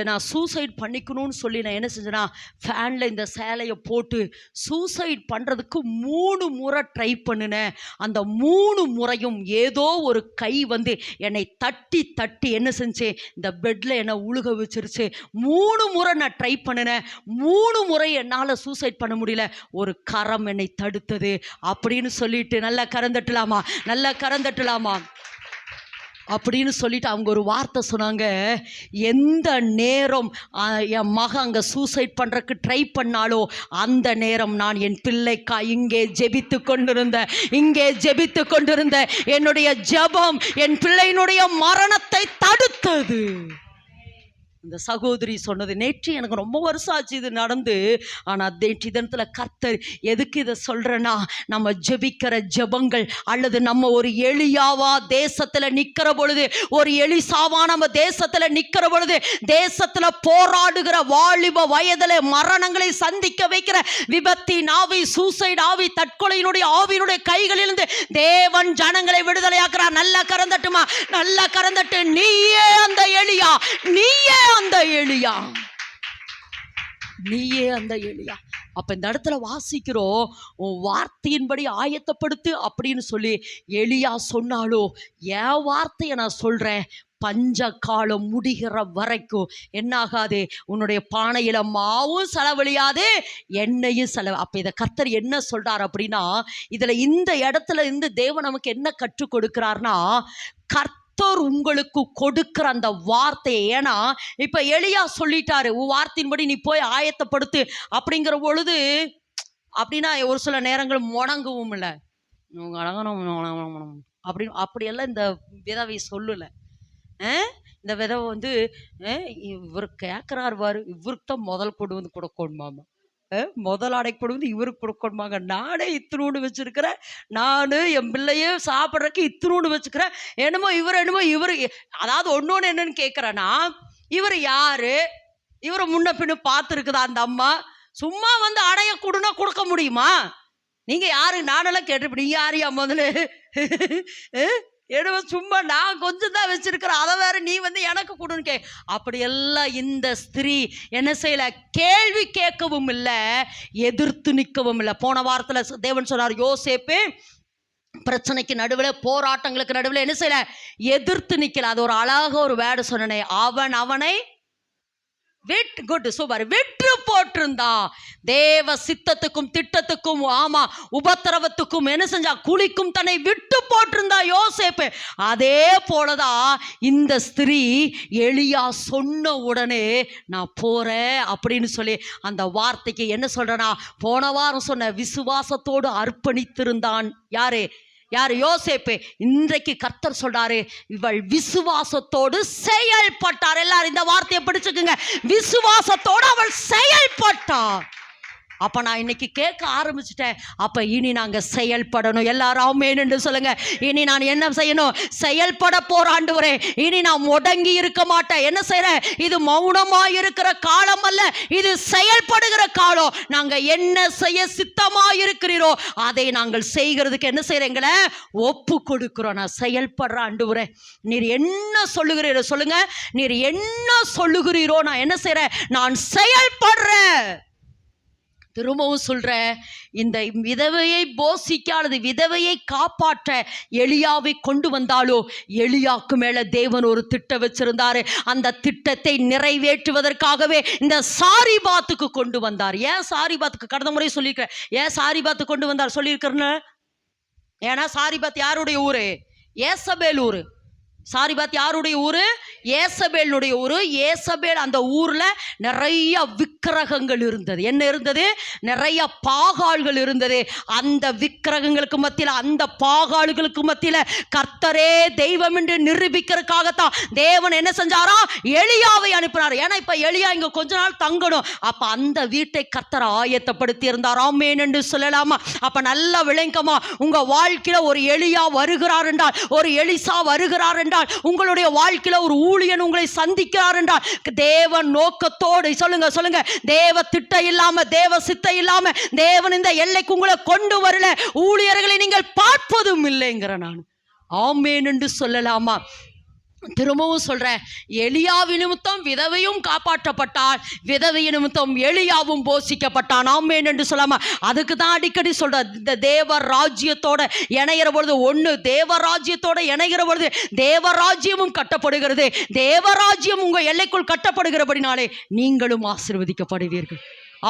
நான் சூசைட் பண்ணிக்கணும்னு சொல்லி நான் என்ன செஞ்சேன்னா, ஃபேனில் இந்த சேலையை போட்டு சூசைட் பண்ணுறதுக்கு 3 முறை ட்ரை பண்ணினேன். அந்த 3 முறையும் ஏதோ ஒரு கை வந்து என்னை தட்டி என்ன செஞ்சு இந்த பெட்டில் என்னை உழுக வச்சிருச்சு. 3 முறை நான் ட்ரை பண்ணினேன். 3 முறை என்னால் சூசைட் பண்ண முடியல. ஒரு கரம் என்னை தடுத்தது அப்படின்னு சொல்லிட்டு, நல்லா கரந்தட்டலாமா அப்படின்னு சொல்லிட்டு அவங்க ஒரு வார்த்தை சொன்னாங்க. எந்த நேரம் என் மகன் அங்கே சூசைட் பண்ணுறக்கு ட்ரை பண்ணாலோ அந்த நேரம் நான் என் பிள்ளைக்கா இங்கே ஜெபித்து கொண்டிருந்த என்னுடைய ஜெபம் என் பிள்ளையினுடைய மரணத்தை தடுத்தது. இந்த சகோதரி சொன்னது, நேற்று எனக்கு ரொம்ப வருஷம் ஆச்சு இது நடந்து. ஆனால் நேற்று தினத்தில் கர்த்தர் எதுக்கு இதை சொல்கிறேன்னா, நம்ம ஜெபிக்கிற ஜெபங்கள் அல்லது நம்ம ஒரு எலியாவா தேசத்தில் நிற்கிற பொழுது, ஒரு எலிசாவா நம்ம தேசத்தில் நிற்கிற பொழுது, தேசத்தில் போராடுகிற வாலிப வயதில் மரணங்களை சந்திக்க வைக்கிற விபத்தின் ஆவி, சூசைட் ஆவி, தற்கொலையினுடைய ஆவியினுடைய கைகளிலிருந்து தேவன் ஜனங்களை விடுதலையாக்குறார். நல்லா கரந்தட்டு. நீயே அந்த எலியா, நீயே அந்த எலியா. அப்ப இந்த இடத்துல வாசிக்கிறோம், உன் வார்த்தையின்படி ஆயத்தப்படுத்து அப்படின்னு சொல்லி எலியா சொன்னாலோ, என் வார்த்தையை நான் சொல்றேன், பஞ்ச காலம் முடிகிற வரைக்கும் என்னாகாது, உன்னுடைய பானையில மாவும் செலவழியாது, எண்ணெயும் அப்ப இதை கர்த்தர் என்ன சொல்றார் அப்படின்னா, இதுல இந்த இடத்துல இருந்து தேவன் நமக்கு என்ன கற்றுக் கொடுக்கிறார்னா, உங்களுக்கு கொடுக்கிற அந்த வார்த்தையை. ஏன்னா இப்ப எலியா சொல்லிட்டாரு, உன் வார்த்தையின்படி நீ போய் ஆயத்தப்படுத்து அப்படிங்கிற பொழுது, அப்படின்னா ஒரு சில நேரங்கள் முடங்கவும் இல்லை அப்படியெல்லாம் இந்த விதவை சொல்லல. இந்த விதவை வந்து இவர் கேட்கிறார் பாரு, இவருக்கு தான் முதல் கொண்டு வந்து கொடுக்கணுமாமா, முதல் ஆடை கொண்டு வந்து இவருக்கு கொடுக்கணுமாங்க. நானே இத்தினூண்டு வச்சிருக்கிறேன், நான் என் பிள்ளையே சாப்பிட்றதுக்கு இத்தினூண்டு வச்சுக்கிறேன், என்னமோ இவர் அதாவது ஒன்னொன்று என்னன்னு கேட்குறேன்னா, இவர் யாரு, இவரை முன்ன பின்னு பார்த்துருக்குதா அந்த அம்மா? சும்மா வந்து அடைய கொடுனா கொடுக்க முடியுமா? நீங்க யாரு? நானெல்லாம் கேட்டுப்படி யாரையா முதல்ல ஏன்னா சும்மா நான் கொஞ்சம் தான் வச்சிருக்கிறேன், அதை வேற நீ வந்து எனக்கு கொடுன்னு அப்படியெல்லாம் இந்த ஸ்திரீ என்ன செய்யல, கேள்வி கேட்கவும் இல்லை, எதிர்த்து நிற்கவும் இல்லை. போன வாரத்தில் தேவன் சொன்னார், யோசேப்பு பிரச்சனைக்கு நடுவில், போராட்டங்களுக்கு நடுவில் என்ன செய்யல, எதிர்த்து நிற்கல. அது ஒரு அழகாக ஒரு வேர்டு சொன்னனே, அவனை விட்டு போட்டிருந்தான். தேவ சித்தத்துக்கும் திட்டத்துக்கும், ஆமா உபத்திரவத்துக்கும் என்ன செஞ்சா, குளிக்கும் தன்னை விட்டு போட்டிருந்தா யோசேப்பு. அதே போலதான் இந்த ஸ்திரீ எலியா சொன்ன உடனே நான் போறேன் அப்படின்னு சொல்லி அந்த வார்த்தைக்கு என்ன சொல்றேன்னா, போன வாரம் சொன்ன விசுவாசத்தோடு அர்ப்பணித்திருந்தான். யாரு? யோசேப்பு. இன்றைக்கு கர்த்தர் சொல்றாரு, இவள் விசுவாசத்தோடு செயல்பட்டார். எல்லாரும் இந்த வார்த்தையை பிடிச்சுக்குங்க, விசுவாசத்தோடு அவள் செயல்பட்டார். அப்ப நான் இன்னைக்கு கேட்க ஆரம்பிச்சிட்டேன், அப்ப இனி நாங்க செயல்படணும். எல்லாரும் ஆமென் என்று சொல்லுங்க. இனி நான் என்ன செய்யணும்? செயல்பட போராண்டவரே. இனி நான் முடங்கி இருக்க மாட்டேன். என்ன செய்யறேன்? இது மௌனமா இருக்கிற காலம் அல்ல, இது செயல்படுகிற காலம். நாங்க என்ன செய்ய சித்தமா இருக்கிறீரோ அதை நாங்கள் செய்கிறதுக்கு என்ன செய்யறீங்களே, ஒப்பு கொடுக்கிறோம். நான் செயல்படுற ஆண்டவரே, நீர் என்ன சொல்லுகிறீரோ சொல்லுங்க, நீர் என்ன சொல்லுகிறீரோ நான் என்ன செய்யறேன், நான் செயல்படுறேன். திரும்பவும் சொல்ற, இந்த விதவையை போஷிக்க அல்லது விதவையை காப்பாற்ற எலியாவை கொண்டு வந்தாலோ, எலியாக்கு மேல தேவன் ஒரு திட்டம் வச்சிருந்தாரு. அந்த திட்டத்தை நிறைவேற்றுவதற்காகவே இந்த சாரிபாத்துக்கு கொண்டு வந்தார். ஏன் சாரிபாத்துக்கு? கடந்த முறை சொல்லியிருக்கிறேன், ஏன் சாரிபாத்து கொண்டு வந்தார் சொல்லியிருக்கிறேன்னு. ஏன்னா சாரிபாத் யாருடைய ஊரு? ஏசபேல் ஊரு. சாரிபாத் யாருடைய ஊரு? ஏசபேலுடைய ஊரு. ஏசபேல் அந்த ஊர்ல நிறைய விக்கிரகங்கள் இருந்தது. என்ன இருந்தது? நிறைய பாகால்கள் இருந்தது. அந்த விக்கிரகங்களுக்கு மத்தியில, அந்த பாகால்களுக்கு மத்தியில கர்த்தரே தெய்வம் என்று நிரூபிக்கிறதுக்காகத்தான் தேவன் என்ன செஞ்சாரா, எலியாவை அனுப்பினார். ஏன்னா இப்ப எலியா இங்க கொஞ்ச நாள் தங்கணும். அப்ப அந்த வீட்டை கர்த்தர் ஆயத்தப்படுத்தி இருந்தார். ஆமென் என்று சொல்லலாமா? அப்ப நல்ல விளங்கமா, உங்க வாழ்க்கையில ஒரு எலியா வருகிறார் என்றால், ஒரு எலிசா வருகிறார் என்றால், என்றால், உங்களுடைய வாழ்க்கையில ஒரு ஊழியன் உங்களை சந்திக்கிறார் என்றால், தேவன் நோக்கத்தோடு சொல்லுங்க, தேவ திட்டம் இல்லாம, தேவ சித்தம் இல்லாம தேவன் இந்த எல்லைக்கு உங்களை கொண்டு வரல, ஊழியர்களை நீங்கள் பார்ப்பதும் இல்லைங்கிற நான் ஆமேன் என்று சொல்லலாமா? திரும்பவும் சொல்றேன், எலியாவின் நிமித்தம் விதவையும் காப்பாற்றப்பட்டால், விதவை நிமித்தம் எலியாவும் போஷிக்கப்பட்டான். ஆமென் என்று சொல்லாம, அதுக்கு தான் அடிக்கடி சொல்ற, இந்த தேவ ராஜ்யத்தோட இணைகிற பொழுது, ஒன்று தேவராஜ்யத்தோட இணைகிற பொழுது தேவராஜ்யமும் கட்டப்படுகிறது. தேவராஜ்யம் உங்க எல்லைக்குள் கட்டப்படுகிறபடினாலே நீங்களும் ஆசீர்வதிக்கப்படுவீர்கள்.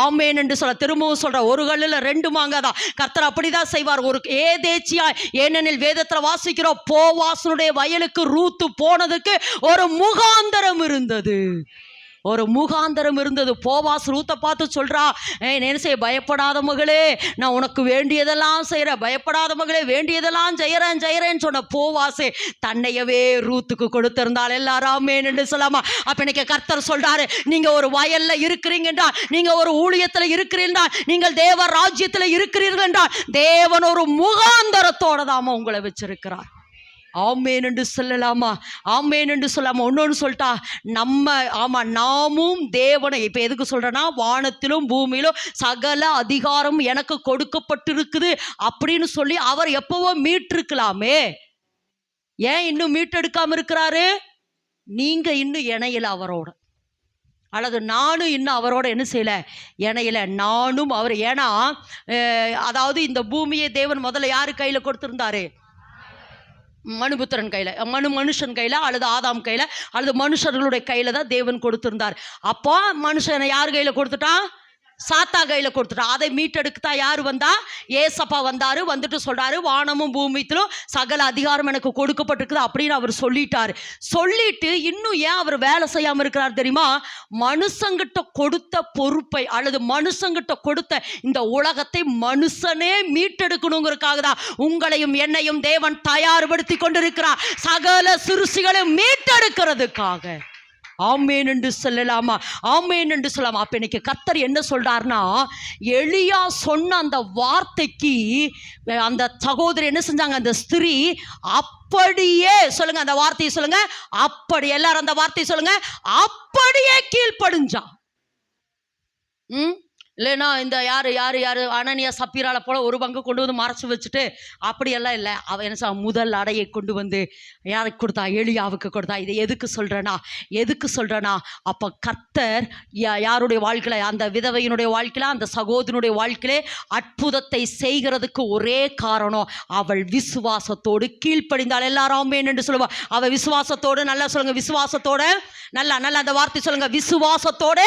ஆமேன் என்று சொல்ல திரும்பவும் சொல்ற, ஒரு கல்லுல 2 மாங்காதான். கர்த்தர் அப்படிதான் செய்வார். ஒரு ஏதேச்சியா, ஏனெனில் வேதத்துல வாசிக்கிறோம், போவாசனுடைய வயலுக்கு ரூத்து போனதுக்கு ஒரு முகாந்தரம் இருந்தது. போவாஸ் ரூத்தை பார்த்து சொல்றா, என்ன செய்ய, பயப்படாத மகளே, நான் உனக்கு வேண்டியதெல்லாம் செய்யறேன், பயப்படாத மகளே, வேண்டியதெல்லாம் செய்யறேன்னு சொன்ன போவாசே தன்னையவே ரூத்துக்கு கொடுத்திருந்தாள். எல்லாரும் என்று சொல்லாமா? அப்ப இன்னைக்கு கர்த்தர் சொல்றாரு, நீங்க ஒரு வயல்ல இருக்கிறீங்க என்றால், நீங்க ஒரு ஊழியத்துல இருக்கிறீர்கள், நீங்கள் தேவ ராஜ்யத்துல இருக்கிறீர்கள் என்றால், தேவன் ஒரு முகாந்தரத்தோட தாம உங்களை வச்சிருக்கிறார். ஆமேன் என்று சொல்லலாமா? ஆமேன் என்று சொல்லாமா? ஒன்னொன்று சொல்லிட்டா, நாமும் தேவனை, இப்ப எதுக்கு சொல்றேன்னா, வானத்திலும் பூமியிலும் சகல அதிகாரம் எனக்கு கொடுக்கப்பட்டிருக்குது அப்படின்னு சொல்லி அவர் எப்பவோ மீட்டிருக்கலாமே. ஏன் இன்னும் மீட்டெடுக்காம இருக்கிறாரு? நீங்க இன்னும் இணையல அவரோட, அல்லது நானும் இன்னும் அவரோட என்ன செய்யல, இணையல. நானும் அவர், ஏன்னா அதாவது இந்த பூமியை தேவன் முதல்ல யாரு கையில கொடுத்திருந்தாரு? மனுபுத்திரன் கையில, மனுஷன் கையில, அல்லது ஆதாம் கையில, அல்லது மனுஷர்களுடைய கையில தான் தேவன் கொடுத்திருந்தார். அப்போ மனுஷனை யார் கையில கொடுத்துட்டான்? சாத்தா கையில கொடுத்துட்டான். அதை மீட்டெடுக்கத்தா யாரு வந்தா? ஏசப்பா வந்தாரு. வந்துட்டு சொல்றாரு, வானமும் பூமியிலும் சகல அதிகாரம் எனக்கு கொடுக்கப்பட்டிருக்குது அப்படின்னு அவர் சொல்லிட்டு இன்னும் ஏன் அவர் வேலை செய்யாம இருக்கிறார் தெரியுமா? மனுஷங்கிட்ட கொடுத்த பொறுப்பை, அல்லது மனுஷங்கிட்ட கொடுத்த இந்த உலகத்தை மனுஷனே மீட்டெடுக்கணுங்கிறதுக்காக தான் உங்களையும் என்னையும் தேவன் தயார்படுத்தி கொண்டிருக்கிறார், சகல சிறுசிகளையும் மீட்டெடுக்கிறதுக்காக. ஆமேன் என்று சொல்லலாமா? ஆமேன் என்று சொல்லலாமா? அப்ப இன்னைக்கு கர்த்தர் என்ன சொல்றாருன்னா, எலியா சொன்ன அந்த வார்த்தைக்கு அந்த சகோதரி என்ன செஞ்சாங்க? அந்த ஸ்திரீ அப்படியே, சொல்லுங்க அந்த வார்த்தையை சொல்லுங்க, அப்படி, எல்லாரும் அந்த வார்த்தையை சொல்லுங்க, அப்படியே கீழ்ப்படிஞ்சா. இல்லைன்னா இந்த யாரு அனனியா சப்பீரால போல ஒரு பங்கு கொண்டு வந்து மறைச்சு வச்சுட்டு அப்படியெல்லாம் இல்லை. அவன் என்ன முதல் அடையை கொண்டு வந்து யாருக்கு கொடுத்தா? எலியாவுக்கு கொடுத்தா. இதை எதுக்கு சொல்றேனா, அப்போ கர்த்தர் யாருடைய வாழ்க்கையில, அந்த விதவையினுடைய வாழ்க்கையில, அந்த சகோதரனுடைய வாழ்க்கையிலே அற்புதத்தை செய்கிறதுக்கு ஒரே காரணம், அவள் விசுவாசத்தோடு கீழ்ப்படிந்தாள். எல்லாரும் ஆமென் என்று சொல்லுவா. அவள் விசுவாசத்தோடு, நல்லா சொல்லுங்க, விசுவாசத்தோட, நல்லா அந்த வார்த்தை சொல்லுங்க, விசுவாசத்தோட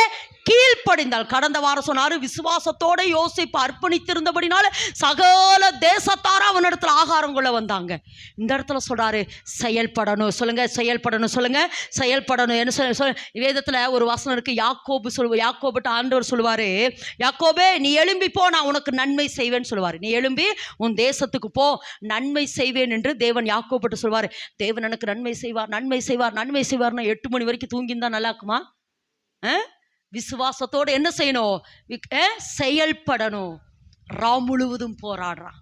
கீழ்ப்படிந்தாள். கடந்த வாரம் சொன்னாரு, விசுவாசத்தோட யோசிப்பு அர்ப்பணித்திருந்தபடினால சகல தேசத்தார அவனிடத்துல ஆகாரம் கொள்ள வந்தாங்க. இந்த இடத்துல சொல்றாரு, செயல்படணும். சொல்லுங்க, செயல்படணும். என்ன வேதத்துல ஒரு வசனம் இருக்கு, யாக்கோபுட்ட ஆண்டவர் சொல்லுவாரு, யாக்கோபே நீ எழும்பி போ, நான் உனக்கு நன்மை செய்வேன்னு சொல்லுவாரு. நீ எழும்பி உன் தேசத்துக்கு போ, நன்மை செய்வேன் என்று தேவன் யாக்கோபுட்ட சொல்வாரு. தேவன் எனக்கு நன்மை செய்வார்னா 8 மணி வரைக்கும் தூங்கியிருந்தா நல்லா இருக்குமா? விசுவாசத்தோடு என்ன செய்யணும்? செயல்படணும். ராம் முழுவதும் போராடுறான்.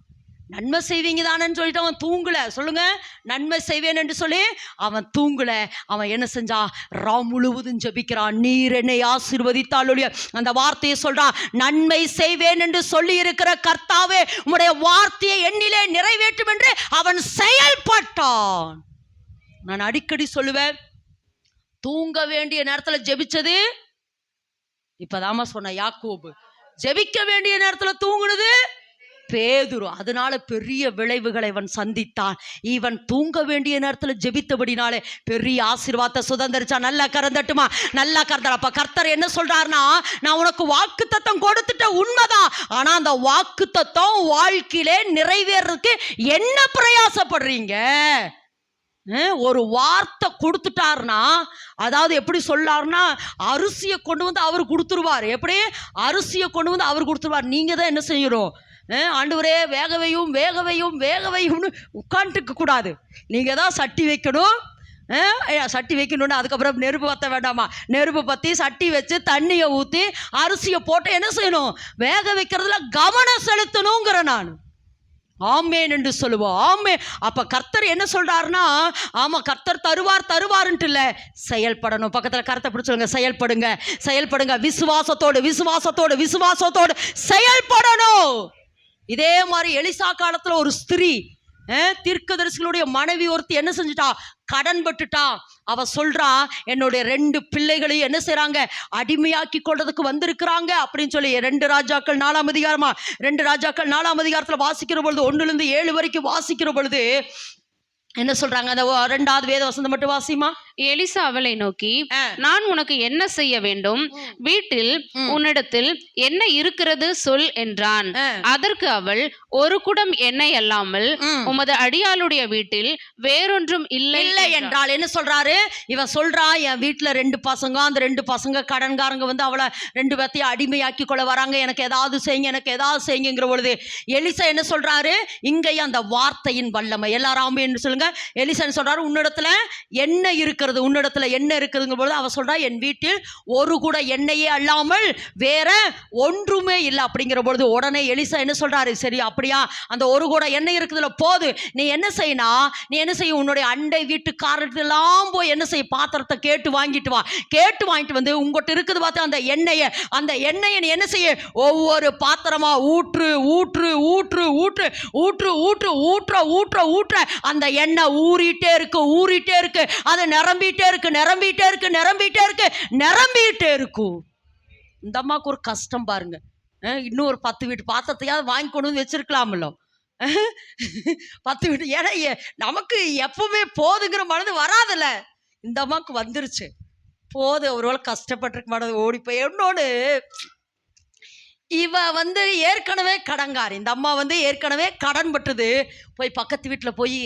நன்மை செய்வீங்க தானேன்னு சொல்லிட்டு அவன் தூங்கல. சொல்லுங்க, நன்மை செய்வேன் என்று சொல்லி அவன் தூங்கல. அவன் என்ன செஞ்சான்? ராம் முழுவதும் ஜெபிக்கிறான். நீர் என்னை ஆசீர்வதித்தால், அந்த வார்த்தையை சொல்றான், நன்மை செய்வேன் என்று சொல்லி இருக்கிற கர்த்தாவே உம்முடைய வார்த்தையை என்னிலே நிறைவேற்றும் என்று அவன் செயல்பட்டான். நான் அடிக்கடி சொல்லுவேன், தூங்க வேண்டிய நேரத்தில் ஜெபிச்சது இப்பதாமா சொன்ன யாக்கோபு, ஜெபிக்க வேண்டிய நேரத்தில் தூங்குனது பேதுரு. அதனால பெரிய விளைவுகளை இவன் சந்தித்தான். இவன் தூங்க வேண்டிய நேரத்தில் ஜெபித்தபடினாலே பெரிய ஆசீர்வாதத்தை சுதந்திரிச்சான். நல்லா கறந்தட்டுமா? நல்லா கறந்தார். அப்ப கர்த்தர் என்ன சொல்றாருன்னா, நான் உனக்கு வாக்குத்தத்தம் கொடுத்துட்ட உண்மைதான், ஆனா அந்த வாக்குத்தத்தம் வாழ்க்கையிலே நிறைவேறதுக்கு என்ன பிரயாசப்படுறீங்க? ஒரு வார்த்தை கொடுத்துட்டாருன்னா, அதாவது எப்படி சொல்லாருன்னா, அரிசியை கொண்டு வந்து அவர் கொடுத்துருவார். எப்படி? அரிசியை கொண்டு வந்து அவர் கொடுத்துருவார். நீங்க தான் என்ன செய்யணும்? ஆண்டவரே வேகவையும்னு உட்காந்துக்க கூடாது. நீங்க தான் சட்டி வைக்கணும். சட்டி வைக்கணும்னு அதுக்கப்புறம் நெருப்பு பற்ற வேண்டாமா? நெருப்பு பற்றி சட்டி வச்சு தண்ணியை ஊற்றி அரிசியை போட்டு என்ன செய்யணும்? வேக வைக்கிறதுல கவனம் செலுத்தணுங்கிற நான். ஆமேன் என்று சொல்லுவோம். ஆமே. அப்ப கர்த்தர் என்ன சொல்றாருன்னா, ஆமா கர்த்தர் தருவாருன்ட்டு இல்ல, செயல்படணும். பக்கத்துல கருத்தை பிடிச்சவங்க, செயல்படுங்க, செயல்படுங்க, விசுவாசத்தோடு செயல்படணும். இதே மாதிரி எலிசா காலத்துல ஒரு ஸ்திரீ, தீர்க்கதரிசிகளுடைய மனைவி ஒருத்தி என்ன செஞ்சுட்டா, கடன் பட்டுட்டா. அவ சொல்றா, என்னுடைய 2 பிள்ளைகளையும் என்ன செய்றாங்க, அடிமையாக்கி கொள்றதுக்கு வந்திருக்கிறாங்க அப்படின்னு சொல்லி 2 ராஜாக்கள் 4ஆம் அதிகாரத்துல வாசிக்கிற பொழுது 1 - 7 வரைக்கும் வாசிக்கிற பொழுது என்ன சொல்றாங்க, அந்த 2வது வேத வசனம் மட்டும் வாசிமா. எலிசா அவளை நோக்கி, நான் உனக்கு என்ன செய்ய வேண்டும்? வீட்டில் உன்னிடத்தில் என்ன இருக்கிறது சொல் என்றான். அதற்கு அவள், ஒரு குடம் எண்ணெய் அல்லாமல் உமது அடியாளுடைய வீட்டில் வேறொன்றும் இல்லை என்றால். என்ன சொல்றாரு, இவ சொல்றா, என் வீட்டுல 2 பசங்க, அந்த 2 பசங்க கடன்காரங்க வந்து அவளை 2 பேர்த்தையும் அடிமையாக்கி கொள்ள வராங்க, எனக்கு ஏதாவது செய்யுங்கிற பொழுது எலிசா என்ன சொல்றாரு, இங்கேயும் அந்த வார்த்தையின் வல்லமை. எல்லாரும் என்று சொல்லுங்க. எலிசா சொல்றாரு, உன்னிடத்துல என்ன இருக்குதுங்க பொழுது அவ சொல்றா, என் வீட்டில் ஒரு கூட எண்ணெயே அல்லாமல் வேற ஒன்றுமே இல்லை அப்படிங்கிற பொழுது உடனே எலிசா என்ன சொல்றாரு, சரி அப்படியா, அந்த ஒரு கூட எண்ணெய் இருக்குதுல போது, நீ என்ன செய்ய, உன்னுடைய அண்டை வீட்டுக்காரர்களெல்லாம் போய் என்ன செய்ய, பாத்திரத்தை கேட்டு வாங்கிட்டு வந்து உங்ககிட்ட இருக்குது பார்த்து அந்த எண்ணெயை நீ என்ன செய்ய, ஒவ்வொரு பாத்திரமா ஊற்று அந்த எண்ணெய் ஊறிட்டே இருக்கு, அது நிரம்பிட்டே இருக்கு. இந்த அம்மாவுக்கு ஒரு கஷ்டம் பாருங்க. இன்னும் ஒரு 10 வீட்டு பாத்திரத்தையாவது வாங்கி கொண்டு வந்து வச்சிருக்கலாமല്ലോ. 10 வீட்டு, ஏன்னா நமக்கு எப்பவுமே போதுங்கிற மனது வராதுல்ல, இந்த அம்மாவுக்கு வந்துருச்சு. போது ஒருவேளை கஷ்டப்பட்டிருக்க மனது ஓடி போய். இன்னொன்று, இவ வந்து ஏற்கனவே கடங்காரி, இந்த அம்மா வந்து ஏற்கனவே கடன் பட்டுது. போய் பக்கத்து வீட்டில் போய்,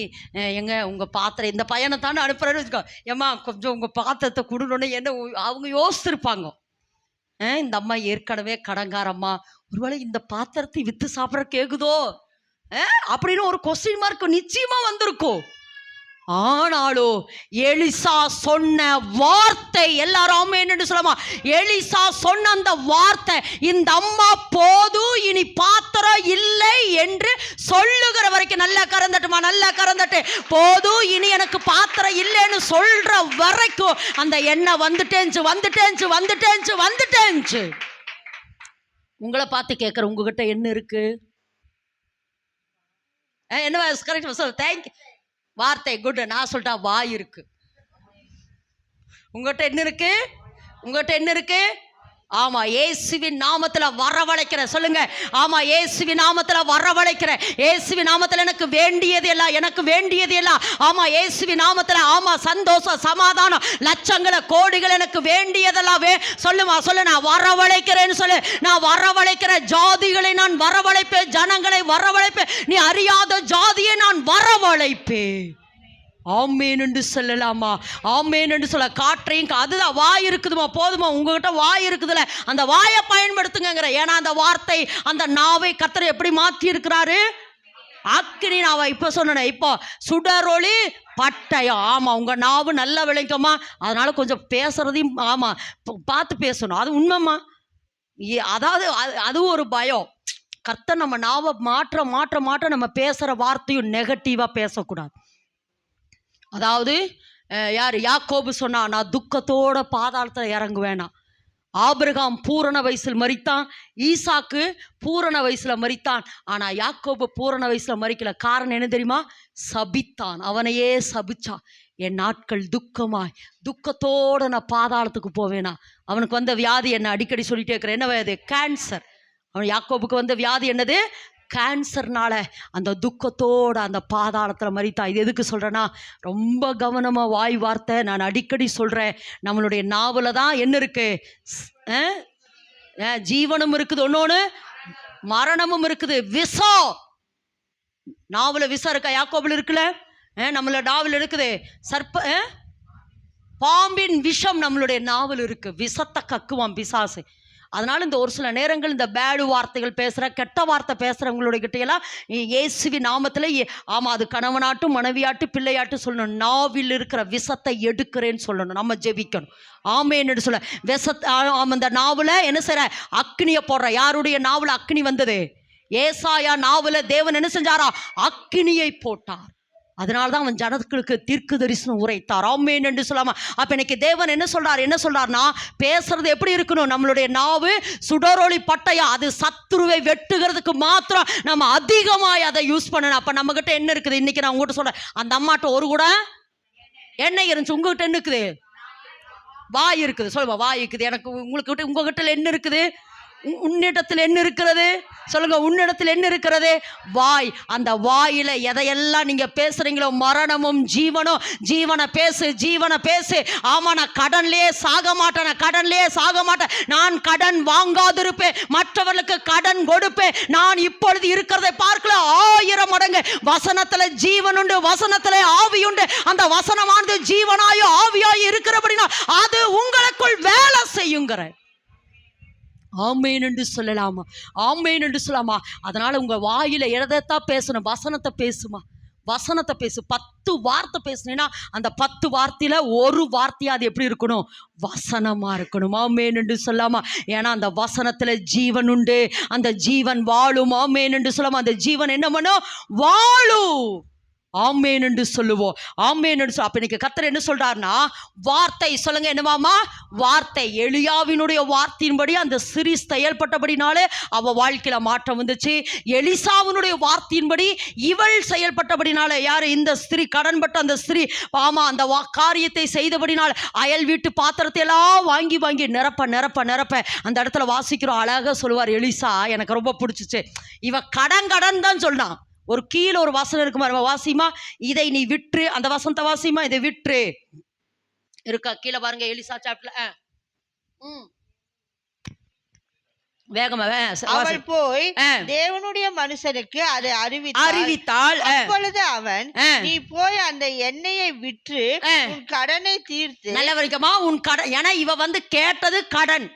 எங்க உங்கள் பாத்திரம், இந்த பையனை தானே அனுப்புறேன்னு வச்சுக்கோ, ஏம்மா கொஞ்சம் உங்கள் பாத்திரத்தை கொடுக்கணுன்னு என்ன அவங்க யோசிச்சிருப்பாங்க. இந்த அம்மா ஏற்கனவே கடங்காரம்மா, ஒருவேளை இந்த பாத்திரத்தை விற்று சாப்பிட்ற கேட்குதோ அப்படின்னு ஒரு கொஸ்டின் மார்க் நிச்சயமா வந்திருக்கும். ஆனாலும் எலிசா சொன்ன வார்த்தை, எல்லாரும் என்னன்னு சொல்லமா, எலிசா சொன்ன அந்த வார்த்தை, இந்த அம்மா போதும் இனி பாத்திரம் இல்லை என்று சொல்லுகிற வரைக்கும், நல்லா கறந்தட்டு போதும் இனி எனக்கு பாத்திரம் இல்லைன்னு சொல்ற வரைக்கும் அந்த எண்ணெய் வந்துட்டேன்ச்சு. உங்களை பார்த்து கேட்குற, உங்ககிட்ட என்ன இருக்கு? என்ன கரெக்ட், தேங்க்யூ. வார்த்தை குட். நான் சொல்லிட்டா, வாய் இருக்கு. உங்ககிட்ட என்ன இருக்கு? ஆமா, இயேசுவின் நாமத்துல வரவழைக்கிற. சொல்லுங்க, ஆமா, இயேசுவின் நாமத்துல வரவழைக்கிற. இயேசுவின் நாமத்துல எனக்கு வேண்டியது எல்லாம். ஆமா, இயேசுவின் நாமத்துல, ஆமா, சந்தோஷம், சமாதானம், லட்சங்களை கோடிகள் எனக்கு வேண்டியதெல்லாம் சொல்லு. நான் வரவழைக்கிறேன்னு சொல்லு. நான் வரவழைக்கிற ஜாதிகளை நான் வரவழைப்பேன், ஜனங்களை வரவழைப்பேன், நீ அறியாத ஜாதியை நான் வரவழைப்பேன். ஆமேன் என்று சொல்லலாமா? ஆமேன் என்று சொல்ல. காற்றையும், அதுதான் வாய் இருக்குதுமா, போதுமா, உங்ககிட்ட வாய் இருக்குதுல்ல, அந்த வாயை பயன்படுத்துங்கிற. ஏன்னா அந்த வார்த்தை, அந்த நாவை கர்த்தர் எப்படி மாற்றி இருக்கிறாரு, அக்கினி நாவை. இப்போ சொன்னேன், இப்போ சுடரொளி பட்டயம். ஆமா, உங்க நாவு நல்லா விளைக்குமா, அதனால கொஞ்சம் பேசுறதையும் ஆமா பார்த்து பேசணும். அது உண்மைமா. அதாவது அதுவும் ஒரு பயம். கர்த்தர் நம்ம நாவை மாற்ற நம்ம பேசுற வார்த்தையும் நெகட்டிவா பேசக்கூடாது. அதாவது யாக்கோபு சொன்னா, நான் துக்கத்தோட பாதாளத்தில் இறங்குவேனா. ஆபிரகாம் பூரண வயசில் மரித்தான், ஈசாக்கு பூரண வயசுல மரித்தான். ஆனா யாக்கோபு பூரண வயசுல மரிக்கல. காரணம் என்ன தெரியுமா? சபித்தான், அவனையே சபிச்சான். என் நாட்கள் துக்கத்தோட நான் பாதாளத்துக்கு போவேனா. அவனுக்கு வந்த வியாதி என்ன அடிக்கடி சொல்லிட்டே இருக்கிறேன், என்ன வியாதி? கேன்சர். அவன் யாக்கோபுக்கு வந்த வியாதி என்னது? கேன்சர்னால அந்த துக்கத்தோட அந்த பாதாளத்தில் மரித்தான். இது எதுக்கு சொல்கிறேன்னா, ரொம்ப கவனமாக வாய் வார்த்தை நான் அடிக்கடி சொல்கிறேன். நம்மளுடைய நாவல தான் என்ன இருக்குது? ஜீவனும் இருக்குது, ஒன்னொன்று மரணமும் இருக்குது. விஷம் நாவல விஷம் இருக்கா? யாக்கோபுல இருக்குல்ல, நம்மளோட நாவல் இருக்குது. பாம்பின் விஷம் நம்மளுடைய நாவல் இருக்கு. விஷத்தை கக்குவான் பிசாசு. அதனால இந்த ஒரு சில நேரங்கள் இந்த பேடு வார்த்தைகள் பேசுகிற, கெட்ட வார்த்தை பேசுகிறவங்களுடைய கிட்டையெல்லாம் இயேசுவின் நாமத்தில், ஆமாம், அது கணவனாட்டும் மனைவியாட்டு பிள்ளையாட்டு சொல்லணும், நாவில் இருக்கிற விஷத்தை எடுக்கிறேன்னு சொல்லணும். நம்ம ஜெபிக்கணும். ஆமேன்னு சொல்ல. விஷத்தை அந்த நாவில் என்ன செய்கிற? அக்னியை போடுற. யாருடைய நாவில் அக்னி வந்தது? ஏசாயா நாவல தேவன் என்ன செஞ்சாரா? அக்கினியை போட்டார். அதனால்தான் அவன் ஜனங்களுக்கு தீர்க்க தரிசனம் உரைத்தார். ஆமென் என்று சொல்லாமா. அப்ப இன்னைக்கு தேவன் என்ன சொல்றாருன்னா, பேசுறது எப்படி இருக்கணும்? நம்மளுடைய நாவு சுடரொளி பட்டயா, அது சத்துருவை வெட்டுகிறதுக்கு மாத்திரம் நம்ம அதிகமாய் அதை யூஸ் பண்ணணும். அப்ப நம்ம கிட்ட என்ன இருக்குது? இன்னைக்கு நான் உங்ககிட்ட சொல்றேன், அந்த அம்மாட்ட ஒரு கூட எண்ணெய் இருந்துச்சு, உங்ககிட்ட என்ன இருக்குது? வாய் இருக்குது. சொல்லுங்க, வாய் இருக்குது. எனக்கு உங்களுக்கு உங்ககிட்ட என்ன இருக்குது? உன்னிடத்தில் என்ன இருக்கிறது? சொல்லுங்க, உன்னிடத்தில் என்ன இருக்கிறது? வாய். அந்த வாயில எதையெல்லாம் நீங்க பேசுறீங்களோ, மரணமும் ஜீவனும். ஜீவனை பேசு, ஜீவனை பேசு. ஆமா, நான் கடன்லயே சாக மாட்டேன், நான் கடன் வாங்காதிருப்பேன், மற்றவர்களுக்கு கடன் கொடுப்பேன், நான் இப்பொழுது இருக்கிறதை பார்க்கல 1000 மடங்கு. வசனத்துல ஜீவன் உண்டு, வசனத்துல ஆவி உண்டு. அந்த வசனமானது ஜீவனாயோ ஆவியாயோ இருக்கிறபடினா அது உங்களுக்குள் வேலை செய்யுங்கிற. ஆமென் என்று சொல்லலாமா? ஆமென் என்று சொல்லாமா? அதனால உங்க வாயில எதைத்தான் பேசணும்? வசனத்தை பேசுமா, வசனத்தை பேசு. 10 வார்த்தை பேசுனீங்கன்னா அந்த 10 வார்த்தையில ஒரு வார்த்தையா அது எப்படி இருக்கணும்? வசனமா இருக்கணும். ஆமென் என்று சொல்லாமா? ஏன்னா அந்த வசனத்துல ஜீவன் உண்டு, அந்த ஜீவன் வாழும். ஆமென் என்று சொல்லாமா? அந்த ஜீவன் என்ன பண்ணும்? வாழும். ஆமென் என்று சொல்லுவோம். ஆமென் என்று அப்ப இன்னைக்கு கர்த்தர் என்ன சொல்றாருன்னா, வார்த்தை. சொல்லுங்க, என்னவாமா? வார்த்தை. எலியாவினுடைய வார்த்தையின்படி அந்த ஸ்திரீ செயல்பட்டபடினாலே அவ வாழ்க்கையில மாற்றம் வந்துச்சு. எலிசாவினுடைய வார்த்தையின்படி இவள் செயல்பட்டபடினால, யாரு? இந்த ஸ்திரீ, கடன்பட்ட அந்த ஸ்திரீ, ஆமா, அந்த காரியத்தை செய்தபடினால அயல் வீட்டு பாத்திரத்தை எல்லாம் வாங்கி வாங்கி நிரப்ப அந்த இடத்துல வாசிக்கிறோம். அழகா சொல்லுவார் எலிசா, எனக்கு ரொம்ப பிடிச்சிச்சு. இவ கடன் தான் சொன்னான். ஒரு கீழே ஒரு வசனம் இருக்கு பாருங்க, வாசிமா, இதை நீ விற்று. அந்த வசனத்தை வாசிமா, இதை விற்று இருக்கா கீழே பாருங்க, எலிசா சாப்டர்ல. வேகமா அவள் போய் தேவனுடைய மனுஷனுக்கு அதை அறிவித்தாள். அப்பொழுது அவன், நீ போய் அந்த எண்ணெயை விற்று உன் கடனை தீர்த்து. நல்ல வரைக்குமா? உன் கடன். ஏன்னா இவ வந்து கேட்டது கடன்.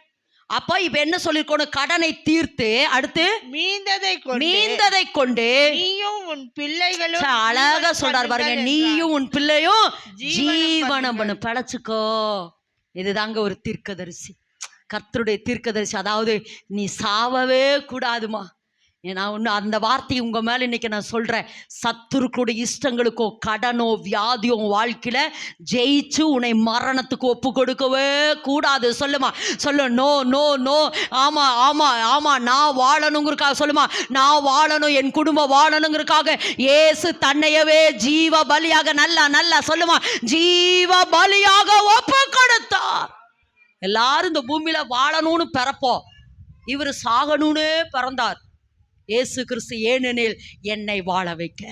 அப்ப இப்ப என்ன சொல்லிருக்கணும்? கடனை தீர்த்து, அடுத்து மீந்ததை கொண்டு நீயும் உன் பிள்ளைகளும். அழகா சொல்றாரு பாருங்க, நீயும் உன் பிள்ளையும் ஜீவனம் பண்ணு, பழச்சுக்கோ. இதுதாங்க ஒரு தீர்க்கதரிசி, கர்த்தருடைய தீர்க்கதரிசி. அதாவது நீ சாவவே கூடாதுமா. நான் ஒன்று அந்த வார்த்தையை உங்கள் மேலே இன்னைக்கு நான் சொல்கிறேன். சத்துருக்களுடைய இஷ்டங்களுக்கோ கடனோ வியாதியோ வாழ்க்கையில் ஜெயிச்சு உன்னை மரணத்துக்கு ஒப்பு கொடுக்கவே கூடாது. சொல்லுமா, சொல்லு. No no no. ஆமாம் ஆமாம் ஆமாம், நான் வாழணுங்கிறக்காக. சொல்லுமா, நான் வாழணும், என் குடும்பம் வாழணுங்கிறக்காக இயேசு தன்னையவே ஜீவ பலியாக, நல்லா சொல்லுமா, ஜீவ பலியாக ஒப்பு கொடுத்தார். எல்லாரும் இந்த பூமியில வாழணும்னு பிறப்போம், இவர் சாகணும்னு பிறந்தார் இயேசு கிறிஸ்து. ஏனெனில் என்னை வாழ வைக்க.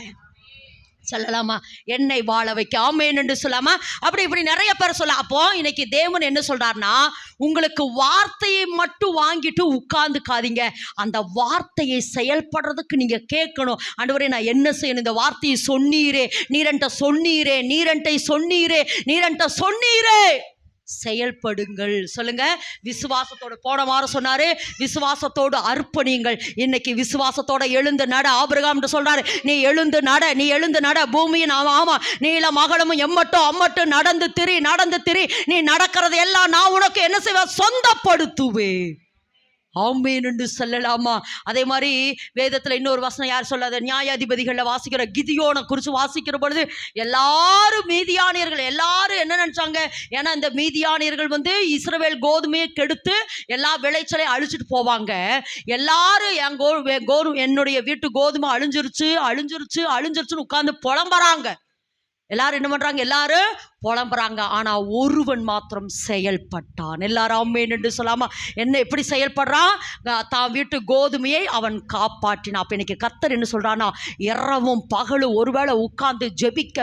சொல்லலாமா? என்னை வாழ வைக்க. ஆமென் என்று சொல்லாமா? அப்படி இப்படி நிறைய பேர் சொல்ல. அப்போ இன்னைக்கு தேவன் என்ன சொல்றாருன்னா, உங்களுக்கு வார்த்தையை மட்டும் வாங்கிட்டு உட்கார்ந்துக்காதீங்க, அந்த வார்த்தையை செயல்படுறதுக்கு நீங்க கேட்கணும். ஆண்டவரே, நான் என்ன செய்யணும்? இந்த வார்த்தையை சொன்னீரே, நீரன்ட்ட சொன்னீரே, செயல்படுங்கள். சொல்லுங்க, விசுவாசத்தோடு. போன வாரம் சொன்னாரு, விசுவாசத்தோடு அர்ப்பணியுங்கள். இன்னைக்கு விசுவாசத்தோட எழுந்து நட. ஆபிரகாம் சொல்றாரு, நீ எழுந்து நட பூமியின் ஆமா நீளம் அகலமும் அம்மட்டும் நடந்து திரி. நீ நடக்கிறது எல்லாம் நான் உனக்கு என்ன செய்வேன்? சொந்தப்படுத்துவேன். ஆமென் என்று சொல்லலாமா? அதே மாதிரி வேதத்துல இன்னொரு வசனம் யார் சொல்லாத? நியாயாதிபதிகள்ல வாசிக்கிற கிதியோனை குறித்து வாசிக்கிற பொழுது எல்லாரும் மீதியானியர்கள் எல்லாரும் என்ன நினைச்சாங்க? ஏன்னா இந்த மீதியானியர்கள் வந்து இஸ்ரவேல் கோதுமையை கெடுத்து எல்லா விளைச்சலையும் அழிச்சிட்டு போவாங்க. எல்லாரும் என்னுடைய வீட்டு கோதுமை அழிஞ்சிருச்சுன்னு உட்கார்ந்து புலம்புறாங்க. எல்லாரும் என்ன பண்றாங்க? எல்லாரும் புலம்புறாங்க. ஆனா ஒருவன் மாத்திரம் செயல்பட்டான். எல்லாரும் ஆமென் என்று சொல்லாமா? என்ன, எப்படி செயல்படுறான்? தான் வீட்டு கோதுமையை அவன் காப்பாற்றினான். அப்ப இன்னைக்கு கர்த்தர் என்ன சொல்றானா, இரவும் பகலும் ஒருவேளை உட்கார்ந்து ஜெபிக்க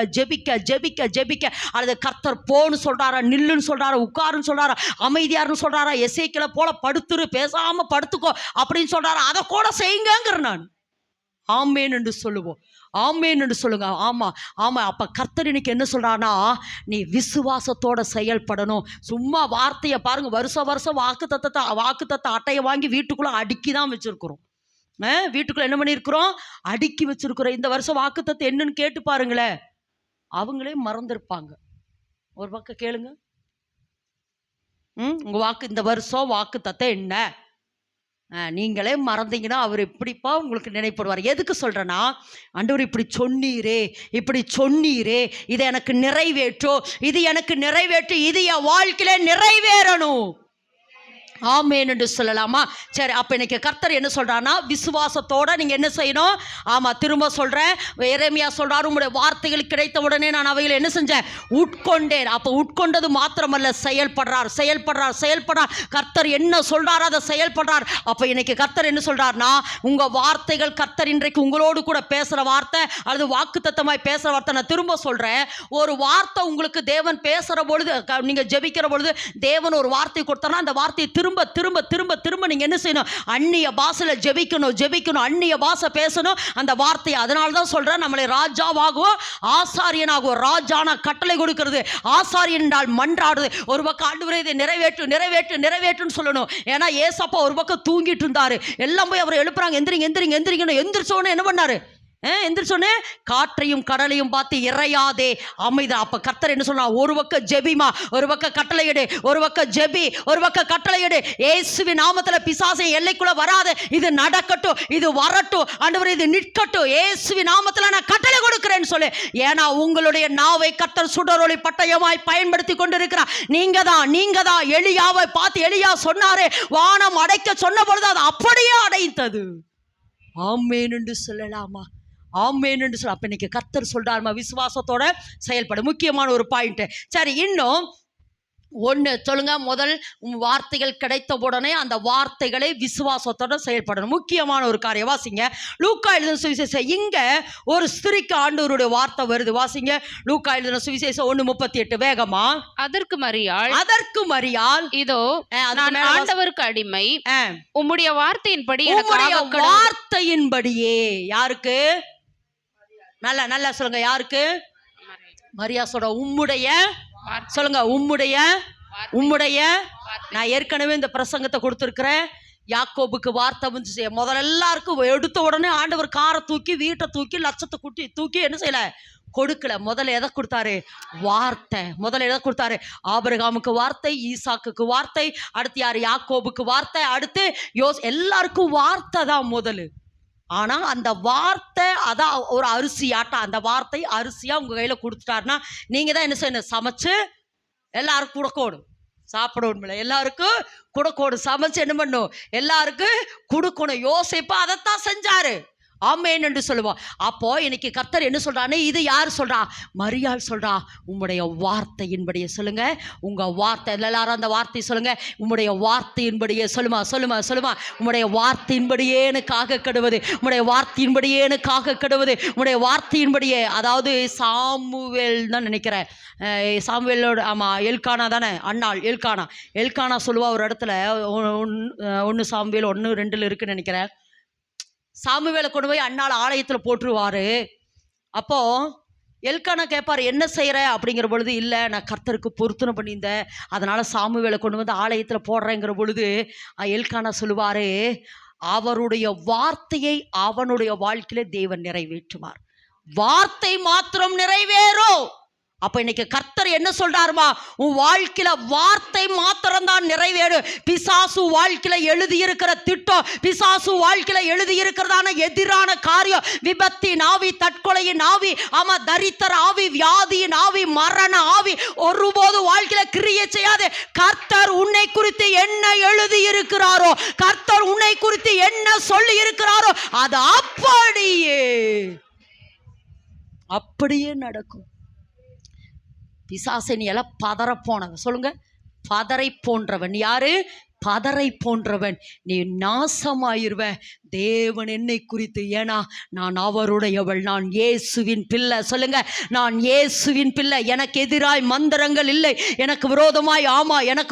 அல்லது கர்த்தர் போன்னு சொல்றாரா, நில்லுன்னு சொல்றாரா, உட்காருன்னு சொல்றாரா, அமைதியாருன்னு சொல்றாரா, எசேக்கியேலை போல படுத்துரு, பேசாம படுத்துக்கோ அப்படின்னு சொல்றாரா, அதை கூட செய்யுங்கிற நான். ஆமென் என்று சொல்லுவோம். ஆமென் என்று சொல்லுங்க. ஆமா. அப்ப கர்த்தர் இன்னைக்கு என்ன சொல்றானா, நீ விசுவாசத்தோட செயல்படணும். சும்மா வார்த்தையை பாருங்க, வருஷம் வாக்குத்தத்த அட்டையை வாங்கி வீட்டுக்குள்ள அடுக்கி தான் வச்சிருக்கிறோம். வீட்டுக்குள்ள என்ன பண்ணிருக்கிறோம்? அடுக்கி வச்சிருக்கிறோம். இந்த வருஷம் வாக்குத்தத்தம் என்னன்னு கேட்டு பாருங்களேன், அவங்களே மறந்துருப்பாங்க. ஒரு பக்கம் கேளுங்க, உங்க இந்த வருஷம் வாக்குத்தத்தம் என்ன? நீங்களே மறந்தீங்கன்னா அவர் எப்படிப்பா உங்களுக்கு நினைப்படுவார். எதுக்கு சொல்கிறேன்னா, ஆண்டவர் இப்படி சொன்னீரே இதை எனக்கு நிறைவேற்று, இது என் வாழ்க்கையில நிறைவேறணும். ஆமேன் என்று சொல்லலாமா? சரி, அப்போ இன்னைக்கு கர்த்தர் என்ன சொல்றாருன்னா, விசுவாசத்தோட நீங்க என்ன செய்யணும்? ஆமா, திரும்ப சொல்றேன். எரேமியா சொல்றாரு, உங்களுடைய வார்த்தைகள் கிடைத்த உடனே நான் அவைகளை என்ன செஞ்சேன்? உட்கொண்டேன். அப்போ உட்கொண்டது மாத்திரமல்ல, செயல்படுறார். கர்த்தர் என்ன சொல்றாரு அதை செயல்படுறார். அப்போ இன்னைக்கு கர்த்தர் என்ன சொல்றாருன்னா, உங்க வார்த்தைகள் கர்த்தர் இன்றைக்கு உங்களோடு கூட பேசுற வார்த்தை அல்லது வாக்குத்தத்தமாய் பேசுற வார்த்தை. நான் திரும்ப சொல்றேன், ஒரு வார்த்தை உங்களுக்கு தேவன் பேசுற பொழுது, நீங்க ஜெபிக்கிற பொழுது தேவன் ஒரு வார்த்தை கொடுத்தானா அந்த வார்த்தையை திரும்ப நீங்க என்ன செய்யணும்? அந்நிய பாஷையில ஜெபிக்கணும், அந்நிய பாஷை பேசணும் அந்த வார்த்தையை. அதனால தான் சொல்றேன், நம்மளை ராஜாவாகவும் ஆசாரியனாகவும். ராஜானா கட்டளை கொடுக்கிறது, ஆசாரியன் என்றால் மன்றாடுது. ஒரு பக்கம் ஆண்டவரே இதை நிறைவேற்றுன்னு சொல்லணும். ஏன்னா ஏசப்பா ஒரு பக்கம் தூங்கிட்டு இருந்தாரு, எல்லாம் போய் அவரை எழுப்புறாங்க, எந்திரிங்கன்னு. எந்திரிச்சோன்னு என்ன பண்ணாரு? எந்திரிச்சோன்னே காற்றையும் கடலையும் பார்த்து இறையாதே அமைதா. அப்ப கர்த்தர் என்ன சொன்னா, ஒரு பக்கம் ஜெபிமா, ஒரு பக்கம் கட்டளையிடு, ஒரு பக்கம் ஜெபி, ஒரு பக்கம் கட்டளையிடு. இயேசுவின் நாமத்துல பிசாசை எல்லைக்குள்ள வராது, இது நடக்கட்டும், இது வரட்டும், ஆண்டவரே இது நிற்கட்டும், இயேசுவின் நாமத்துல நான் கட்டளை கொடுக்கிறேன்னு சொல்லு. ஏன்னா உங்களுடைய நாவை கர்த்தர் சுடரொளி பட்டயமாய் பயன்படுத்தி கொண்டிருக்கிறார். நீங்க தான் எலியாவை பார்த்து எலியா சொன்னாரு, வானம் அடைக்க சொன்ன பொழுது அது அப்படியே அடைத்தது. ஆமென் என்று சொல்லலாமா? ஆமென் என்று சொல்ல. அப்ப இன்னைக்கு கர்த்தர் சொல்றாருமா, விசுவாசத்தோட செயல்பட. முக்கியமான ஒரு பாயிண்ட். சரி, இன்னும் ஒன்று சொல்லுங்க. முதல், வார்த்தைகள் கிடைத்த உடனே அந்த வார்த்தைகளை விசுவாசத்தோட செயல்படணும். முக்கியமான ஒரு காரியம். வாசிங்க லூக்கா எழுதின சுவிசேஷம். இங்க ஒரு ஸ்திரிக்கு ஆண்டவருடைய வார்த்தை வருது. வாசிங்க லூக்கா எழுதின சுவிசேஷம் 1:38 வேகமா. அதற்கு மரியாள், இதோ நான் ஆண்டவருக்கு அடிமை, உம்முடைய வார்த்தையின்படி, வார்த்தையின்படியே. யாருக்கு? நல்லா சொல்லுங்க, யாருக்கு? மரியா சொல்ற. உம்முடைய சொல்லுங்க, உம்முடைய. நான் ஏற்கனவே இந்த பிரசங்கத்தை கொடுத்துருக்கிறேன். யாக்கோபுக்கு வார்த்தை வந்து முதல்ல எல்லாருக்கும் எடுத்த உடனே ஆண்டவர் காரை தூக்கி, வீட்டை தூக்கி, லட்சத்தை தூக்கி என்ன செய்யல? கொடுக்கல. முதல்ல எதை கொடுத்தாரு? வார்த்தை. ஆபிரகாமுக்கு வார்த்தை, ஈசாக்குக்கு வார்த்தை, அடுத்து யாரு? யாக்கோபுக்கு வார்த்தை, அடுத்து எல்லாருக்கும் வார்த்தை தான் முதல். ஆனா அந்த வார்த்தை அதான் ஒரு அரிசியாட்டம். அந்த வார்த்தை அரிசியா உங்க கையில கொடுத்துட்டாருன்னா நீங்க தான் என்ன செய்யணும்? சமைச்சு எல்லாருக்கும் கொடுக்கணும். சாப்பிடணும், எல்லாருக்கும் கொடுக்கணும். சமைச்சு என்ன பண்ணும்? எல்லாருக்கும் கொடுக்கணும். யோசேப்பு அதைத்தான் செஞ்சாரு. ஆமென் என்று சொல்லுவோம். அப்போ இன்னைக்கு கர்த்தர் என்ன சொல்றான்னு, இது யார் சொல்றா? மரியாள் சொல்றா. உம்முடைய வார்த்தையின்படியே சொல்லுங்க. உங்க வார்த்தை எல்லாரும் அந்த வார்த்தை சொல்லுங்க. உம்முடைய வார்த்தையின்படியே சொல்லுமா. உம்முடைய வார்த்தையின்படியே எனக்காக கெடுவது, உம்முடைய வார்த்தையின்படியே. அதாவது சாமுவேல் தான் நினைக்கிறேன், சாமுவேலோட, ஆமா, எல்கானா தானே, அண்ணாள் எல்கானா சொல்லுவா ஒரு இடத்துல. 1 சாமுவேல் 1:2 இருக்குன்னு நினைக்கிறேன். சாமுவேலை கொண்டு போய் அண்ணாள் ஆலயத்தில் போட்டுருவாரு. அப்போ எல்கானா கேட்பார், என்ன செய்கிற அப்படிங்கிற பொழுது, இல்லை நான் கர்த்தருக்கு பொருத்தனை பண்ணியிருந்தேன், அதனால சாமுவேலை கொண்டு வந்து ஆலயத்தில் போடுறேங்கிற பொழுது எல்கானா சொல்லுவாரு, அவருடைய வார்த்தையை அவனுடைய வாழ்க்கையில தேவன் நிறைவேற்றுவார். வார்த்தை மாத்திரம் நிறைவேறும். அப்ப இன்னைக்கு கர்த்தர் என்ன சொல்றாருமா, உன் வாழ்க்கையில வார்த்தை மாத்திரம் தான் நிறைவேறும். பிசாசு வாழ்க்கையில எழுதி இருக்கிற திட்டம், பிசாசு வாழ்க்கையில எழுதி இருக்கிறதான எதிரான காரியம், விபத்தின் ஆவி, தற்கொலையின் ஆவி, ஆமா, தரித்திர ஆவி, வியாதியின் ஆவி, மரண ஆவி ஒருபோது வாழ்க்கையில கிரியை செய்யாது. கர்த்தர் உன்னை குறித்து என்ன எழுதி இருக்கிறாரோ, கர்த்தர் உன்னை குறித்து என்ன சொல்லி இருக்கிறாரோ அது அப்படியே நடக்கும். பிசாசை நீ எல்லாம் பதற போனவன். சொல்லுங்க, பதரை போன்றவன். யாரு? பதரை போன்றவன். நீ நாசமாயிருவ. தேவன் என்னை குறித்து, ஏன்னா நான் அவருடையவள், நான் இயேசுவின் பிள்ளை. சொல்லுங்க, நான் இயேசுவின் பிள்ளை. எனக்கு எதிராய் மந்திரங்கள் இல்லை, எனக்கு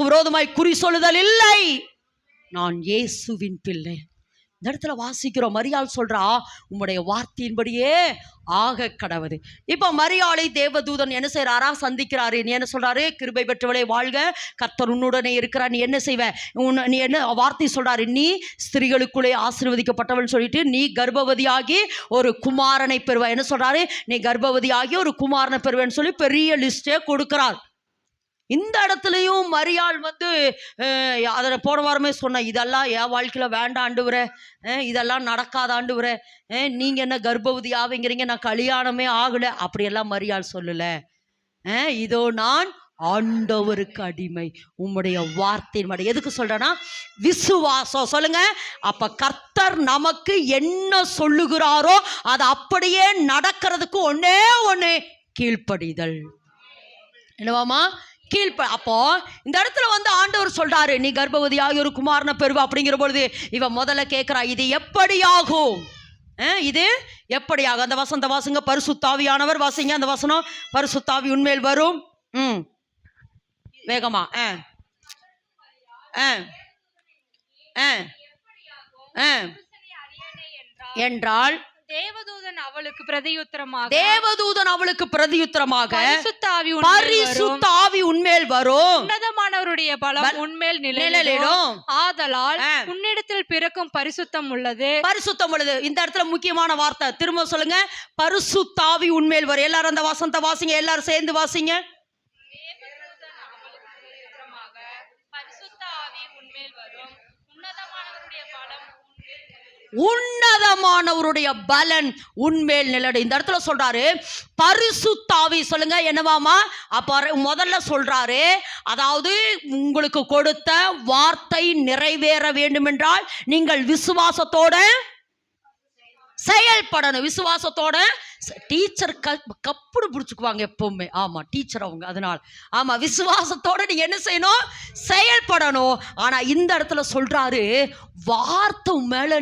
விரோதமாய் குறி சொல்லுதல் இல்லை. நான் இயேசுவின் பிள்ளை. இந்த இடத்துல வாசிக்கிறோம், மரியாள் சொல்றா, உம்முடைய வார்த்தையின்படியே ஆக கடவுது. இப்ப மரியாளை தேவதூதன் என்ன செய்யறாரா? சந்திக்கிறாரு. நீ என்ன சொல்றாரு? கிருபை பெற்றவளே வாழ்க, கர்த்தர் உன்னுடனே இருக்கிறார். நீ என்ன செய்வ? நீ என்ன வார்த்தை சொல்றாரு? நீ ஸ்திரீகளுக்குள்ளே ஆசீர்வதிக்கப்பட்டவள் சொல்லிட்டு, நீ கர்ப்பவதியாகி ஒரு குமாரனை பெறுவ. என்ன சொல்றாரு? நீ கர்ப்பவதியாகி ஒரு குமாரனை பெறுவேன்னு சொல்லி பெரிய லிஸ்டே கொடுக்கிறார். இந்த இடத்துலயும் மரியாள் வந்து அதை போன வாரமே சொன்ன, இதெல்லாம் என் வாழ்க்கையில வேண்டாம் ஆண்டவரே, இதெல்லாம் நடக்காத ஆண்டவரே, நீங்க என்ன கர்ப்பவதி ஆவீங்கிறீங்க, நான் கல்யாணமே ஆகல, அப்படியெல்லாம் மரியாள் சொல்லல. இதோ நான் ஆண்டவருக்கு அடிமை, உம்முடைய வார்த்தையின் மடி. எதுக்கு சொல்றேன்னா விசுவாசம். சொல்லுங்க. அப்ப கர்த்தர் நமக்கு என்ன சொல்லுகிறாரோ அது அப்படியே நடக்கிறதுக்கு ஒன்னே ஒண்ணு கீழ்ப்படிதல். என்னவாமா? அப்போ இந்த இடத்துல வந்து ஆண்டவர் சொல்றாரு, நீ கர்ப்பவதியாகி ஒரு குமாரனை பெறுவ. அப்படிங்கிற பொழுது இவன் முதல்ல கேட்கிறா, இது எப்படியாகும்? இது எப்படியாகும்? அந்த வசந்த வாசுங்க, பரிசுத்தாவியானவர் வாசிங்க அந்த வசனம். பரிசுத்தாவி உன்மேல் வரும். வேகமா. என்றால் தேவதூதன் அவளுக்கு பிரதியுத்தரமாக பரிசுத்தாவி உன்மேல் வரும், உன்னதமானவருடைய பலம் உன்மேல் நிழலிடும், ஆதலால் உன்னிடத்தில் பிறக்கும் பரிசுத்தம் உள்ளது. இந்த இடத்துல முக்கியமான வார்த்தை திரும்ப சொல்லுங்க. பரிசுத்தாவி உன்மேல் வரும். எல்லாரும் அந்த வசனத்தை வாசிங்க, எல்லாரும் சேர்ந்து வாசிங்க. உன்னதமானவருடைய பலன் உன்மேல் நிலடும். இந்த இடத்துல சொல்றாரு பரிசுத்தாவி. சொல்லுங்க என்னவாமா? அப்ப முதல்ல சொல்றாரு, அதாவது உங்களுக்கு கொடுத்த வார்த்தை நிறைவேற வேண்டும் என்றால் நீங்கள் விசுவாசத்தோட செயல்படணும். விசுவாசத்தோட. டீச்சர் கப்புடு பிடிச்சுக்குவாங்க எப்பவுமே. ஆமா, டீச்சர் அவங்க. அதனால ஆமா, விசுவாசத்தோட நீங்க என்ன செய்யணும்? செயல்படணும். ஆனா இந்த இடத்துல சொல்றாரு, வார்த்தை மேல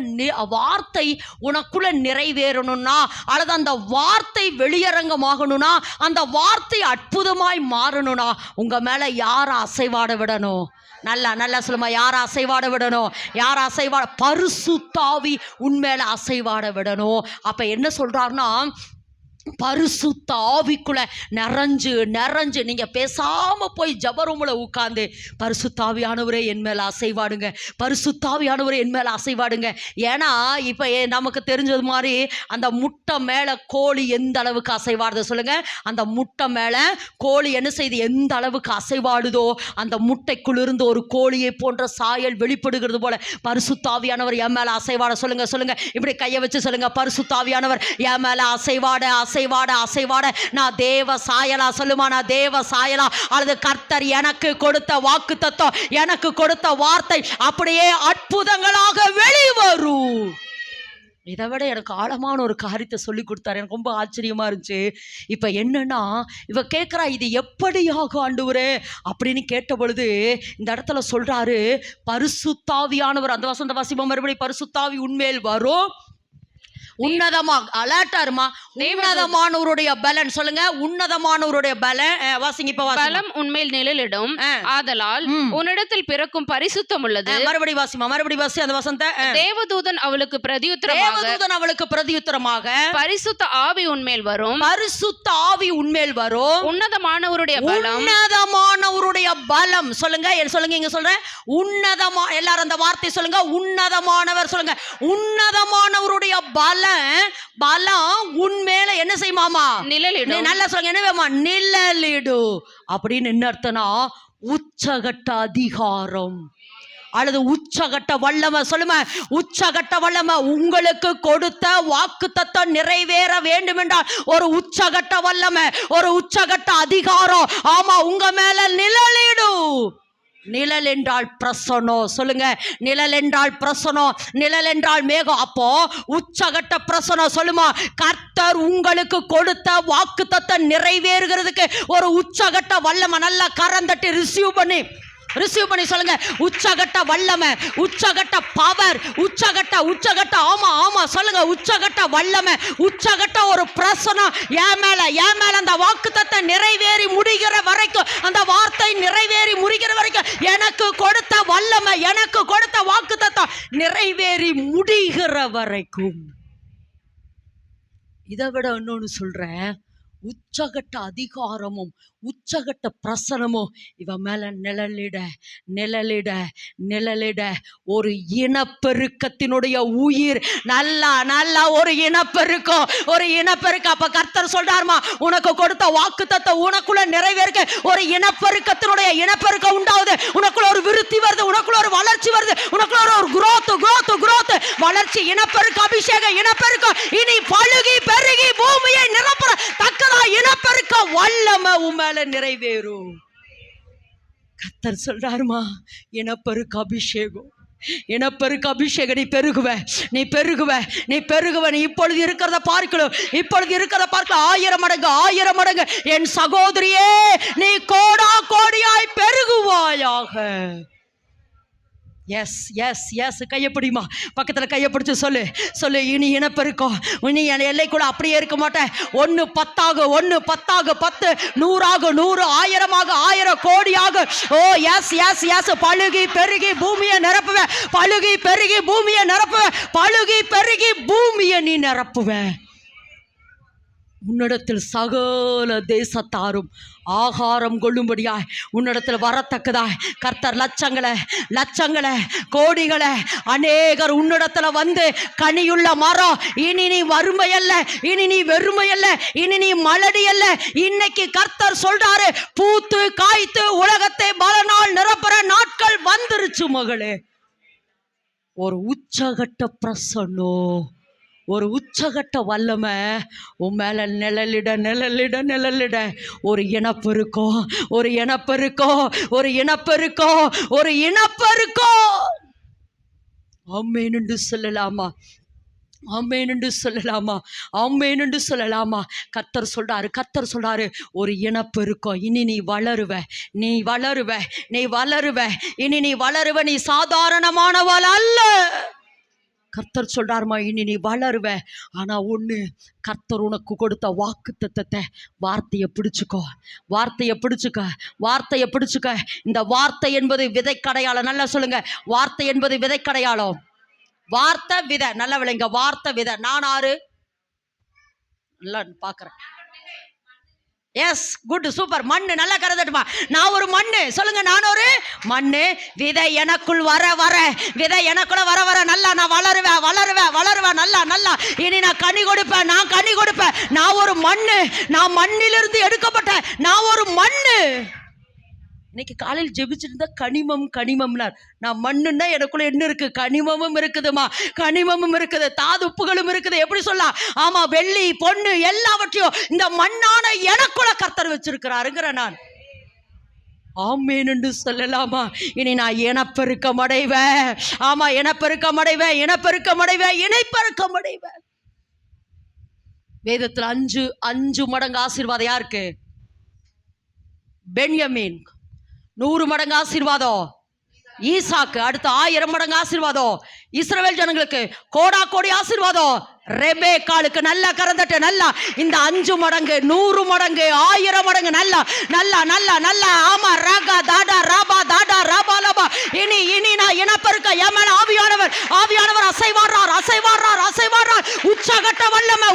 வார்த்தை உனக்குள்ள நிறைவேறணும்னா, அல்லது அந்த வார்த்தை வெளியரங்கமாகணும்னா, அந்த வார்த்தை அற்புதமாய் மாறணும்னா உங்க மேல யார அசைவாட விடணும்? நல்லா சொல்லுமா, யார அசைவாட விடணும்? யார அசைவாட? பரிசுத்தாவி உன்மேல அசைவாட விடணும். அப்ப என்ன சொல்றாருன்னா, பரிசுத்த ஆவிக்குள்ள நிறைஞ்சு நீங்க பேசாம போய் ஜபரூம்ல உட்கார்ந்து, பரிசுத்தாவியானவரே என் மேல அசைவாடுங்க, பரிசுத்தாவியானவரே என் மேல அசைவாடுங்க. ஏன்னா இப்ப நமக்கு தெரிஞ்சது மாதிரி அந்த முட்டை மேல கோழி எந்த அளவுக்கு அசைவாடுது சொல்லுங்க. அந்த முட்டை மேல கோழி என்ன செய்து எந்த அளவுக்கு அசைவாடுதோ, அந்த முட்டைக்குள்ளிருந்து ஒரு கோழியை போன்ற சாயல் வெளிப்படுகிறது போல பரிசுத்தாவியானவர் என் மேல அசைவாட. சொல்லுங்க. இப்படி கையை வச்சு சொல்லுங்க, பரிசுத்தாவியானவர் என் மேல அசைவாட நான் தேவ சாயலா. சொல்லுமா, நான் தேவ சாயலா. அல்லது கர்த்தர் எனக்கு கொடுத்த வாக்குத்தத்தம், எனக்கு கொடுத்த வார்த்தை அப்படியே அற்புதங்களாக வெளிவரும். இதை விட எனக்கு ஆழமான ஒரு காரியத்தை சொல்லி கொடுத்தாரு. எனக்கு ரொம்ப ஆச்சரியமா இருந்துச்சு. இப்ப என்னன்னா, இவ கேட்கிறா, இது எப்படியாக ஆண்டவரே அப்படின்னு கேட்ட பொழுது இந்த இடத்துல சொல்றாரு, பரிசுத்தாவியானவர். அந்த வசந்த வாசிப்போம் மறுபடியும். பரிசுத்தாவி உன்மேல் வரும், உன்னதமாக அலர்ட்டாருமா, உன்னதமானவருடைய பலன். சொல்லுங்க, உன்னதமானவருடைய பலன். வாசிங்க இப்ப. பலம் உண்மையில் நிழலிடும், ஆதலால் உன்னிடத்தில் பிறக்கும் பரிசுத்தம் உள்ளது. மறுபடி வாசி அந்த வசந்த. தேவதூதன் அவளுக்கு பிரதியுத்தரமாக பரிசுத்த ஆவி உன்மேல் வரும், உன்னதமானவருடைய பலம். சொல்லுங்க இங்க சொல்றேன், உன்னதமா. எல்லாரும் அந்த வார்த்தை சொல்லுங்க, உன்னதமானவர். சொல்லுங்க, உன்னதமானவருடைய பலம் உன்மேல என்ன செய்யுமாமா? நிழலிடும். நல்லா சொல்லுங்க, என்னவேமா? நிழலிடு. அப்படின்னு என்ன அர்த்தம்னா, உச்சகட்ட அதிகாரம் அல்லது உச்சகட்ட வல்லமை. சொல்லுமா, உச்சகட்ட வல்லமை. உங்களுக்கு கொடுத்த வாக்குத்தத்தம் நிறைவேற வேண்டும் என்றால் ஒரு உச்சகட்ட வல்லமை, ஒரு உச்சகட்ட அதிகாரம் ஆமா உங்க மேல நிழலிடும். நிழல் என்றால் பிரசனம். சொல்லுங்க, நிழல் என்றால் பிரசனம், நிழல் என்றால் மேகம். அப்போ உச்சகட்ட பிரசனம். சொல்லுமா, கர்த்தர் உங்களுக்கு கொடுத்த வாக்குத்தத்தை நிறைவேறுகிறதுக்கு ஒரு உச்சகட்ட வல்லமை. நல்லா கரந்தட்டி ரிசீவ் பண்ணி சொல்லுங்க, உச்சகட்ட வல்லமை, உச்சகட்ட பவர், உச்சகட்ட ஆமா சொல்லுங்க, உச்சகட்ட வல்லமை, உச்சகட்ட ஒரு பிரசனம் என் மேல அந்த வாக்குத்தத்தை நிறைவேறி முடிகிற வரைக்கும், அந்த வார்த்தை நிறைவேறி முடிகிற வரைக்கும் எனக்கு கொடுத்த வல்லமை, எனக்கு கொடுத்த வாக்குத்தத்தை நிறைவேறி முடிகிற வரைக்கும். இதை விட இன்னொன்னு சொல்றேன், உச்சகட்ட அதிகாரமும் உச்சகட்ட பிரசனமும் இவன் மேல நிழலிட நிழலிட நிழலிட ஒரு இனப்பெருக்கத்தினுடைய உயிர் நல்லா ஒரு இனப்பெருக்கம் அப்ப கர்த்தர் சொல்றாருமா, உனக்கு கொடுத்த வாக்குத்தத்தம் உனக்குள்ள நிறைவேறுக. ஒரு இனப்பெருக்கம் உண்டாகுது, உனக்குள்ள ஒரு விருத்தி வருது, உனக்குள்ள ஒரு வளர்ச்சி வருது, உனக்குள்ள ஒரு growth வளர்ச்சி, இனப்பெருக்க அபிஷேகம், இனப்பெருக்கம். இனி பழுகி பெருகி பூமியை நிரப்புற தக்கதா இனப்பெருக்க வல்லமை உண்மை நிறைவேறும். கர்த்தர் சொல்றாருமா, இனப்பெருக்க அபிஷேகம், இனப்பெருக்க அபிஷேகம். நீ பெருகுவ. நீ இப்பொழுது இருக்கிறத பார்க்கணும், 1000 மடங்கு என் சகோதரியே, நீ கோடியாய் பெருகுவாயாக. எஸ் கையப்பிடிமா, பக்கத்துல கையப்பிடிச்சு சொல்லு. இனி இனப்பெருக்கம், இனி என் எல்லைக்குள்ள அப்படியே இருக்க மாட்டேன். 1 10 10 100 1000 கோடியாக. ஓ எஸ் பழுகி பெருகி பூமியை நிரப்புவேன். பழுகி பெருகி பூமியை நீ நிரப்புவேன். உன்னிடத்தில் சகல தேசத்தாரும் ஆகாரம் கொள்ளும்படியாய் உன்னிடத்தில் வரத்தக்கதாய் கர்த்தர் லட்சங்களை கோடிகளை அநேகர் உன்னிடத்துல வந்து கனியுள்ள மரம். இனி நீ வறுமையல்ல, இனி நீ வெறுமையல்ல, இனி நீ மலடி அல்ல. இன்னைக்கு கர்த்தர் சொல்றாரு, பூத்து காய்த்து உலகத்தை பல நாள் நிரப்புற நாட்கள் வந்துருச்சு மகளே. ஒரு உச்சகட்ட பிரசன்னோ, ஒரு உச்சகட்ட வல்லமை உன் மேல நிழலிட. ஒரு இனப்பெருக்கம். ஆமென் என்று சொல்லலாமா? கர்த்தர் சொல்றாரு ஒரு இனப்பெருக்கம். இனி நீ வளருவ. இனி நீ வளருவ. நீ சாதாரணமானவள் அல்ல. கர்த்தர் சொல்றாருமா, இனி நீ வளருவ. ஆனா ஒண்ணு, கர்த்தர் உனக்கு கொடுத்த வாக்குத்தத்தத்தை வார்த்தையை பிடிச்சுக்க. இந்த வார்த்தை என்பது விதைக்கடையாளம். நல்லா சொல்லுங்க, வார்த்தை என்பது விதைக்கடையாளம். வார்த்தை விதை, நல்ல விளைங்க. வார்த்தை விதை. நான் ஆறு நல்லா பாக்குறேன். Yes, good, super. மண்ணு நல்லா கருதட்டுமா? நான் ஒரு மண்ணு. சொல்லுங்க, நான் ஒரு மண்ணு. விதை எனக்குள் வர விதை எனக்குள்ள வர நல்லா நான் வளருவேன் நல்லா. இனி நான் கனி கொடுப்பேன். நான் ஒரு மண்ணு. நான் மண்ணிலிருந்து எடுக்கப்பட்டேன். நான் ஒரு மண்ணு. இன்னைக்கு காலையில் ஜெபிச்சுட்டு இருந்தா கனிமம்னார். நான் மண்ணுன்னா எனக்குள்ள என்ன இருக்கு? கனிமமும் இருக்குது, தாதுப்புகளும் இருக்குது. எப்படி சொல்லலாம்? ஆமா, வெள்ளி பொண்ணு எல்லாவற்றையும் இந்த மண்ணான எனக்குள்ள கர்த்தர் வச்சிருக்கிறாருங்கிற நான். ஆமென் என்று சொல்லலாமா? இனி நான் இனப்பெருக்கம் அடைவேன். ஆமா, இனப்பெருக்கம் அடைவேன். வேதத்துல 5 மடங்கு ஆசீர்வாதம் யாருக்கு? பென்யமீன். 100 மடங்கு ஆசீர்வாதம் ஈசாக்கு. அடுத்து 1000 மடங்கு ஆசீர்வாதம் இஸ்ரவேல் ஜனங்களுக்கு. கோடி ஆசீர்வாதம் ரெபேக்காளுக்கு. நல்லா கறந்துட்டு நல்லா. இந்த 5 மடங்கு, 100 மடங்கு, 1000 மடங்கு நல்லா. ஆமா, ராகா தாடா ராபா தாடா ராபா லபா. இனி நான் இனப்பெருக்க. என் மேல ஆவியானவர் அசைவாடுறார். உச்சகட்ட வல்லமை.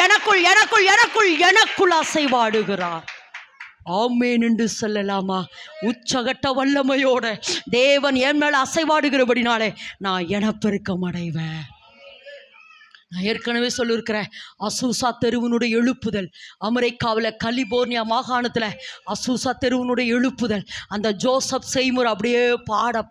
எனக்குள் அசைவாடுகிறார். ஆமென் என்று சொல்லலாமா? உச்சகட்ட வல்லமையோட தேவன் என் மேல அசைவாடுகிறபடினாலே நான் இனப்பெருக்கம் அடைவேன். நான் ஏற்கனவே சொல்லியிருக்கிறேன், அசூசா தெருவனுடைய எழுப்புதல். அமெரிக்காவில் கலிபோர்னியா மாகாணத்தில் அசூசா தெருவனுடைய எழுப்புதல். அந்த ஜோசப் செய்முர் அப்படியே பாட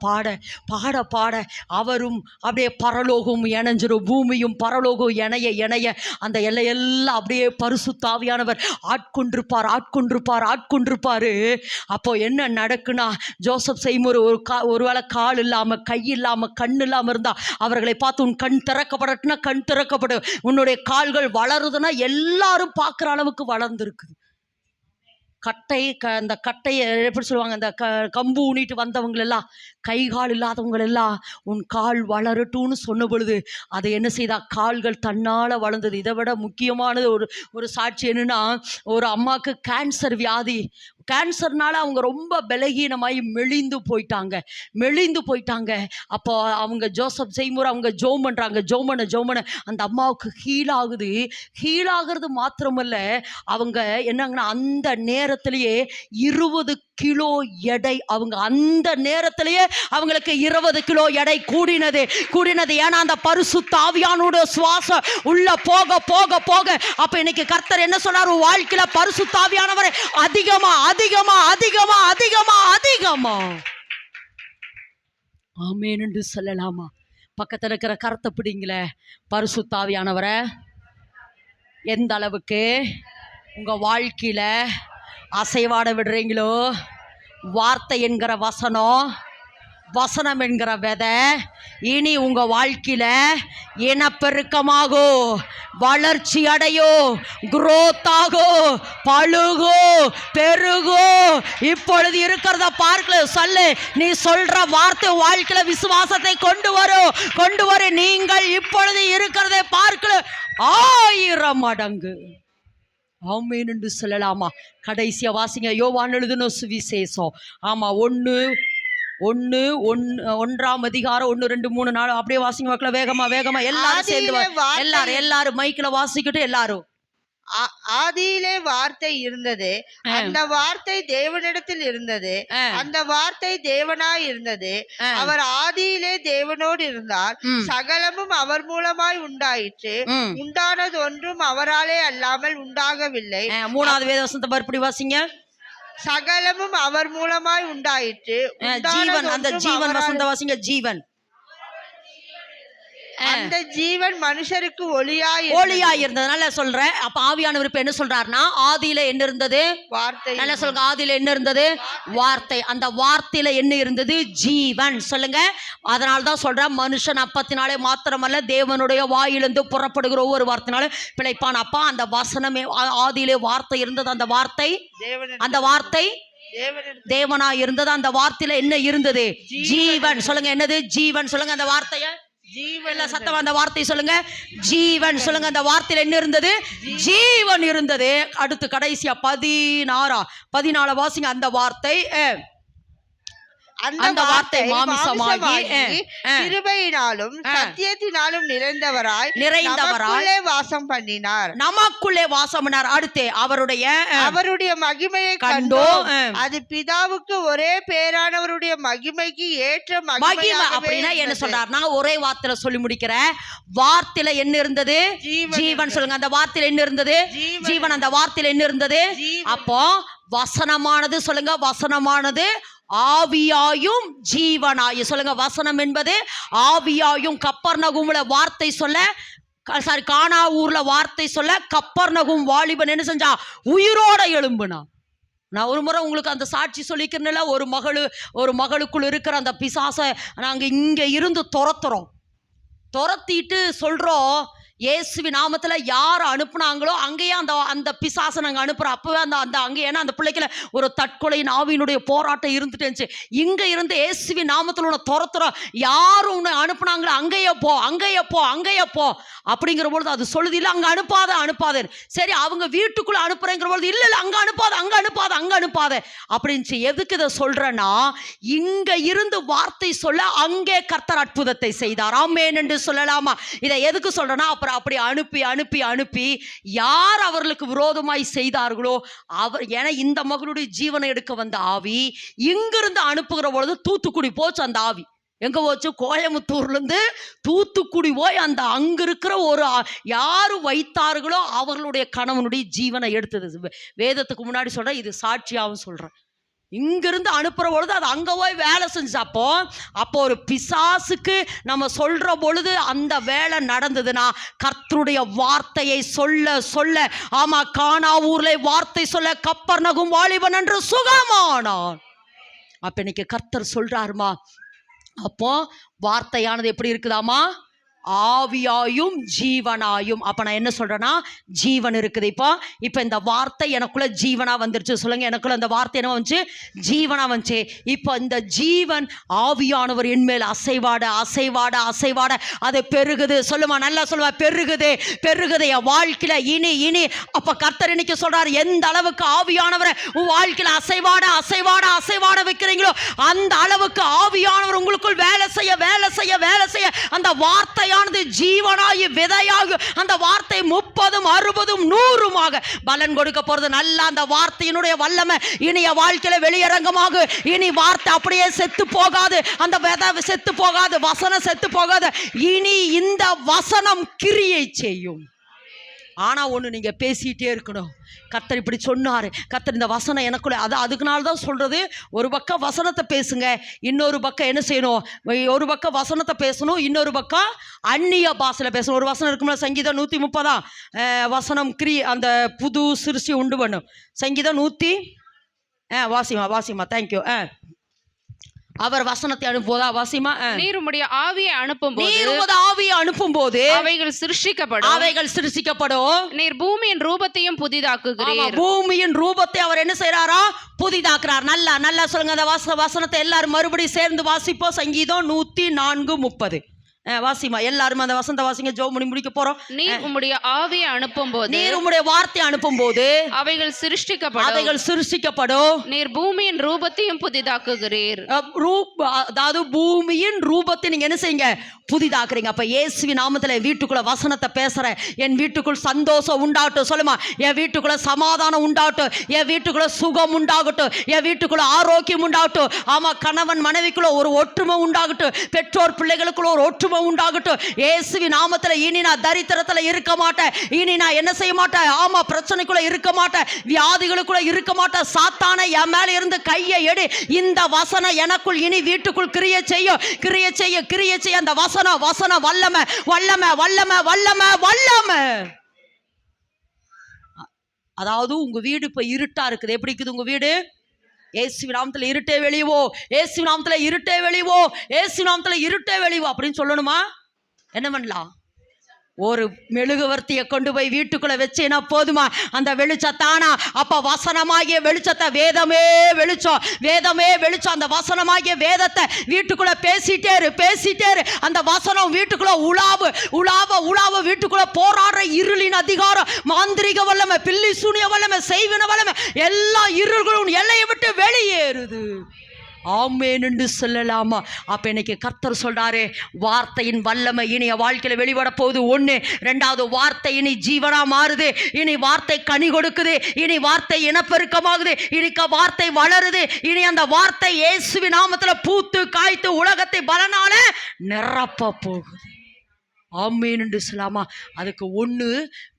அவரும் அப்படியே பரலோகம் இணைஞ்சிரும். பூமியும் பரலோகம் இணைய அந்த எல்லையெல்லாம் அப்படியே பரிசுத்த ஆவியானவர் ஆட்கொண்டிருப்பார். அப்போ என்ன நடக்குன்னா, ஜோசப் செய்முர் ஒருவேளை கால் இல்லாமல், கை இல்லாமல், கண் இல்லாமல் இருந்தா அவர்களை பார்த்து, உன் கண் திறக்கப்படட்டுனா கண் திறக்கப்படும். உன்னுடைய கால்கள் வளருதுன்னா எல்லாரும் பார்க்குற அளவுக்கு வளர்ந்துருக்குது. அந்த கட்டையை எப்படி சொல்லுவாங்க, அந்த கம்பு ஊனிட்டு வந்தவங்களெல்லாம், கை கால் இல்லாதவங்களெல்லாம் உன் கால் வளரட்டும்னு சொன்ன பொழுது அதை என்ன செய்தா? கால்கள் தன்னால் வளர்ந்தது. இதை விட முக்கியமானது ஒரு சாட்சி என்னன்னா, ஒரு அம்மாவுக்கு கேன்சர் வியாதி. கேன்சர்னால அவங்க ரொம்ப பலகீனமாகி மெலிந்து போயிட்டாங்க. அப்போ அவங்க ஜோசப் செய்முறை அவங்க ஜோம் பண்ணுறாங்க. அந்த அம்மாவுக்கு ஹீல் ஆகுறது மாத்திரமல்ல, அவங்க என்னங்கன்னா அந்த நேரத்திலேயே 20 கிலோ எடை, அவங்க அந்த நேரத்திலேயே அவங்களுக்கு 20 கிலோ எடை கூடினது. ஏன்னா அந்த பரிசுத்த ஆவியானோட சுவாசம் உள்ள போக போக போக, அப்ப இன்னைக்கு கர்த்தர் என்ன சொன்னார்? வாழ்க்கையில பரிசுத்த ஆவியானவரை அதிகமா அதிகமா அதிகமா அதிகமா அதிகமா ஆமென் என்று சொல்லலாமா? பக்கத்துல இருக்கிற கருத்தை பிடிங்கள. பரிசுத்த ஆவியானவரை எந்த அளவுக்கு உங்க வாழ்க்கையில அசைவாட விடுறீங்களோ, வார்த்தை என்கிற வசனம் என்கிற விதை இனி உங்க வாழ்க்கையில இனப்பெருக்கமாகோ, வளர்ச்சி அடையோ, குரோத் ஆகோ, பழுகோ, பெருகோ. இப்பொழுது இருக்கிறத பார்க்கல சொல்லு. நீ சொல்ற வார்த்தை வாழ்க்கையில விசுவாசத்தை கொண்டு வரும். நீங்கள் இப்பொழுது இருக்கிறதை பார்க்கல 1000 மடங்கு. ஆமென் என்று சொல்லலாமா? கடைசியா வாசிங்க, யோவான் எழுதின சுவிசேஷம். ஆமா, 1 அதிகாரம் 1, 2, 3, 4 அப்படியே வாசிங்க மக்களே. வேகமா எல்லாரும் சேர்ந்து எல்லாரும் மைக்கில வாசிக்கிட்டு எல்லாரும். ஆதியிலே வார்த்தை இருந்தது, அந்த வார்த்தை தேவனிடத்தில் இருந்தது, அந்த வார்த்தை தேவனாய் இருந்தது. அவர் ஆதியிலே தேவனோடு இருந்தார். சகலமும் அவர் மூலமாய் உண்டாயிற்று. உண்டானது ஒன்றும் அவராலே அல்லாமல் உண்டாகவில்லை. 3வது வேதவசனத்தை மறுபடி வாசிங்க. சகலமும் அவர் மூலமாய் உண்டாயிற்று. ஜீவன், அந்த ஜீவன் வசந்த வாசிங்க. ஜீவன், அந்த ஜீவன் மனுஷருக்கு ஒளியாய் இருந்ததுனால சொல்றேன். அப்ப ஆவியானவர் இப்ப என்ன சொல்றாருன்னா, ஆதியில என்ன இருந்தது? வார்த்தை. நல்லா சொல்லுங்க, ஆதியில என்ன இருந்தது? வார்த்தை. அந்த வார்த்தையில என்ன இருந்தது? ஜீவன். சொல்லுங்க. அதனால்தான் சொல்றேன், மனுஷன் அப்பத்தினாலே மாத்திரமல்ல தேவனுடைய வாயிலிருந்து புறப்படுகிற ஒவ்வொரு வார்த்தைனாலும் பிழைப்பான். அப்பா, அந்த வசனமே ஆதியிலே வார்த்தை இருந்தது. அந்த வார்த்தை தேவனா இருந்தது. அந்த வார்த்தையில என்ன இருந்தது? ஜீவன். சொல்லுங்க, என்னது? ஜீவன். சொல்லுங்க அந்த வார்த்தைய. ஜீவன். சத்தம் அந்த வார்த்தை சொல்லுங்க. ஜீவன். சொல்லுங்க. அந்த வார்த்தையில என்ன இருந்தது? ஜீவன் இருந்தது. அடுத்து கடைசியா 14 வாசிங்க. அந்த வார்த்தை அந்த வார்த்தை மாமிசமாகி கிருபையினாலும் சத்தியத்தினாலும் நிறைந்தவராய் வாசம் பண்ணினார். நமக்குள்ளே வாசம் பண்ணார். அடுத்து அவருடைய மகிமையை கண்டோம். அது பிதாவுக்கு ஒரே பேரானவருடைய மகிமைக்கு ஏற்ற மகிமை. அப்படின்னா என்ன சொல்றார்? நான் ஒரே வார்த்தையில சொல்லி முடிக்கிறேன். வார்த்தையில என்ன இருந்தது? ஜீவன். சொல்லுங்க. அந்த வார்த்தையில என்ன இருந்தது? ஜீவன். அந்த வார்த்தையில என்ன இருந்தது? அப்போ வசனமானது. சொல்லுங்க. வசனமானது ஆவியாயும் ஜீவனாயும். சொல்லுங்க. வசனம் என்பது ஆவியாயும். கப்பர்நகூம்ல வார்த்தை சொல்ல, கானா ஊர்ல வார்த்தை சொல்ல, கப்பர்நகூம் வாலிபன் என்ன செஞ்சா? உயிரோட எழும்புனா. நான் ஒரு முறை உங்களுக்கு அந்த சாட்சி சொல்லிக்கிறேன்ல, ஒரு மகளுக்குள் இருக்கிற அந்த பிசாசை நாங்க இங்க இருந்து துரத்திட்டு சொல்றோம், இயேசுவின் நாமத்துல யார் அனுப்புனாங்களோ அங்கேயே அந்த பிசாசை நாங்கள் அனுப்புறோம். அப்பவே அங்கே, ஏன்னா அந்த பிள்ளைக்குல ஒரு தற்கொலையின் ஆவியினுடைய போராட்டம் இருந்துட்டு இருந்துச்சு. இங்க இருந்து இயேசுவின் நாமத்துல உன்னை துரத்துறோம். யாரும் உன்னை அனுப்புனாங்களோ அங்கேயே போ அப்படிங்கிற பொழுது அது சொல்லுது, இல்லை அங்க அனுப்பாத. சரி, அவங்க வீட்டுக்குள்ள அனுப்புறேங்கிற பொழுது இல்ல அங்க அனுப்பாத அப்படின்னு. எதுக்கு இதை சொல்றேன்னா, இங்க இருந்து வார்த்தை சொல்ல அங்கே கர்த்தர் அற்புதத்தை செய்தார். ஆமென் என்று சொல்லலாமா? இதை எதுக்கு சொல்றேன்னா, அப்படி அனுப்பி யார் அவர்களுக்கு விரோதமாய் செய்தார்களோ ஏன்னா இந்த மகளுடைய ஜீவனை எடுக்க வந்த ஆவி இங்கிருந்து அனுப்புகிற பொழுது தூத்துக்குடி போச்சு. அந்த ஆவி எங்க போச்சு? கோயம்புத்தூர்ல இருந்து தூத்துக்குடி போய் அந்த அங்க இருக்கிற ஒரு யாரு வைத்தார்களோ அவர்களுடைய கணவனுடைய ஜீவனை எடுத்தது. வேதத்துக்கு முன்னாடி சொல்றேன், இது சாட்சியாகவும் சொல்றேன். இங்கிருந்து அனுப்புற பொழுது அது அங்க போய் வேலை செஞ்சப்போ, அப்போ ஒரு பிசாசுக்கு நம்ம சொல்ற பொழுது அந்த வேலை நடந்ததுன்னா, கர்த்தருடைய வார்த்தையை சொல்ல ஆமா, கானா ஊர்ல வார்த்தை சொல்ல கப்பர்நகூம் வாலிபன் என்று சுகமானான். அப்ப இன்னைக்கு கர்த்தர் சொல்றாருமா, அப்போ வார்த்தையானது எப்படி இருக்குதாமா? ஆவியாயும் ஜீவனாயும். அப்ப நான் என்ன சொல்றேன்னா, ஜீவன் இருக்குது. இப்போ இந்த வார்த்தை எனக்குள்ள ஜீவனா வந்துருச்சு. சொல்லுங்க, எனக்குள்ள அந்த வார்த்தை என்ன வந்துச்சு? ஜீவனா வந்துச்சு. இப்போ இந்த ஜீவன் ஆவியானவர் என்மேல் அசைவாட அசைவாட அசைவாட அது பெருகுது. சொல்லுமா, நல்லா சொல்லுவா, பெருகுது பெருகுது என் வாழ்க்கையில. இனி இனி அப்ப கர்த்தர் இன்னைக்கு சொல்றாரு, எந்த அளவுக்கு ஆவியானவரை உன் வாழ்க்கையில அசைவாட அசைவாட அசைவாட வைக்கிறீங்களோ அந்த அளவுக்கு ஆவியானவர் உங்களுக்குள் வேலை செய்ய வேலை செய்ய வேலை செய்ய அந்த வார்த்தையானது ஜீவனாகி விதையாகி அந்த வார்த்தை 30, 60, 100 பலன் கொடுக்க போறது. நல்ல அந்த வார்த்தையினுடைய வல்லமை இனிய வாழ்க்கையில வெளியரங்கமாக. இனி வார்த்தை அப்படியே செத்து போகாது, அந்த விதை செத்து போகாது, வசனம் செத்து போகாது. இனி இந்த வசனம் கிரியை செய்யும். ஆனா ஒண்ணு, நீங்க பேசிட்டே இருக்கணும். கர்த்தர் இப்படி சொன்னாரு, கர்த்தர் இந்த வசனம் எனக்குள்ள அதுக்குனால தான் சொல்றது, ஒரு பக்கம் வசனத்தை பேசுங்க, இன்னொரு பக்கம் என்ன செய்யணும்? ஒரு பக்கம் வசனத்தை பேசணும், இன்னொரு பக்கம் அந்நிய பாஷையில பேசணும். ஒரு வசனம் இருக்கும்ல, சங்கீதம் 130 வசனம் அந்த புது சிருஷ்டி உண்டு பண்ணும். சங்கீதம் 100 வாசிமா தேங்க்யூ. அவர் வசனத்தை அனுப்புவதா? வாசிமா. நீர் உம்முடைய ஆவியை அனுப்பும் போது அவைகள் சிருஷ்டிக்கப்படும். நீர் பூமியின் ரூபத்தையும் புதிதாக்குகிறீர். பூமியின் ரூபத்தை அவர் என்ன செய்யறாரா? புதிதாக்குறார். நல்லா நல்லா சொல்லுங்க அந்த வசனத்தை எல்லாரும் மறுபடியும் சேர்ந்து வாசிப்போம். சங்கீதம் 104:30 வாசிமா. எல்லாரும் அந்த வசந்த வாசிங்க. ஜோ முடிக்க போறோம். நீர் உம்முடைய ஆவியை அனுப்பும் போது, நீர் உம்முடைய வார்த்தை அனுப்பும் போது அவைகள் சிருஷ்டிக்கப்படும். நீர் பூமியின் ரூபத்தையும் புதிதாக்குகிறீர். அதாவது பூமியின் ரூபத்தை நீங்க என்ன செய்யுங்க? புதிதாக்குறீங்க. அப்ப இயேசுவின் நாமத்துல வீட்டுக்குள்ள வசனத்தை பேசுறேன். என் வீட்டுக்குள் சந்தோஷம் உண்டாகட்டும். சொல்லுமா, என் வீட்டுக்குள்ள சமாதானம் உண்டாகட்டும், என் வீட்டுக்குள்ள சுகம் உண்டாகட்டும், என் வீட்டுக்குள்ள ஆரோக்கியம் உண்டாகட்டும். ஆமா, கணவன் மனைவிக்குள்ள ஒரு ஒற்றுமை உண்டாகட்டும், பெற்றோர் பிள்ளைகளுக்குள்ள ஒரு ஒற்றுமை உண்டாகட்டும். இயேசுவின் நாமத்துல இனி நான் தரித்திரத்துல இருக்க மாட்டேன். இனி நான் என்ன செய்ய மாட்டேன்? ஆமா, பிரச்சனைக்குள்ள இருக்க மாட்டேன், வியாதிகளுக்குள்ள இருக்க மாட்டேன். சாத்தானை என் மேல இருந்து கையை எடு. இந்த வசனம் எனக்குள் இனி வீட்டுக்குள் கிரியை செய்யும், கிரியை செய்ய கிரியை செய்ய. அந்த வசனம் வல்லமை வல்லமை வல்லமை வல்லமை வல்லமை. அதாவது உங்க வீடு இப்ப இருட்டா இருக்குது. எப்படி இருக்குது உங்க வீடு? இயேசுவின் நாமத்துல இருட்டே வெளியவோ, இயேசுவின் நாமத்துல இருட்டே வெளியவோ, இயேசுவின் நாமத்துல இருட்டே வெளியவோ அப்படின்னு சொல்லணுமா? என்ன பண்ணலாம்? ஒரு மெழுகுவர்த்தியை கொண்டு போய் வீட்டுக்குள்ள வச்சேன்னா போதுமா? அந்த வெளிச்சத்தானா? அப்ப வசனமாகிய வெளிச்சத்தை, வேதமே வெளிச்சம், வேதமே வெளிச்சம். அந்த வசனமாகிய வேதத்தை வீட்டுக்குள்ள பேசிட்டே இரு. அந்த வசனம் வீட்டுக்குள்ள உலாவ வீட்டுக்குள்ள போராடுற இருளின் அதிகாரம், மாந்திரிக வல்லமை, பில்லி சூனிய வல்லமை, செய்வின வல்லமை, எல்லா இருள்களும் எல்லையை விட்டு வெளியேறுது. ஆமென் என்று சொல்லலாமா? அப்ப இன்னைக்கு கர்த்தர் சொல்றாரு, வார்த்தையின் வல்லமை இனி வாழ்க்கையில வெளிவட போகுது. 1. 2வது, வார்த்தை இனி ஜீவனா மாறுது. இனி வார்த்தை கனி கொடுக்குது. இனி வார்த்தை இனப்பெருக்கமாகுது. இனி வார்த்தை வளருது. இனி அந்த வார்த்தை இயேசுவின் நாமத்துல பூத்து காய்த்து உலகத்தை பலனால நிரப்ப போகுது. ஆமென் என்று சொல்லலாமா? அதுக்கு 1,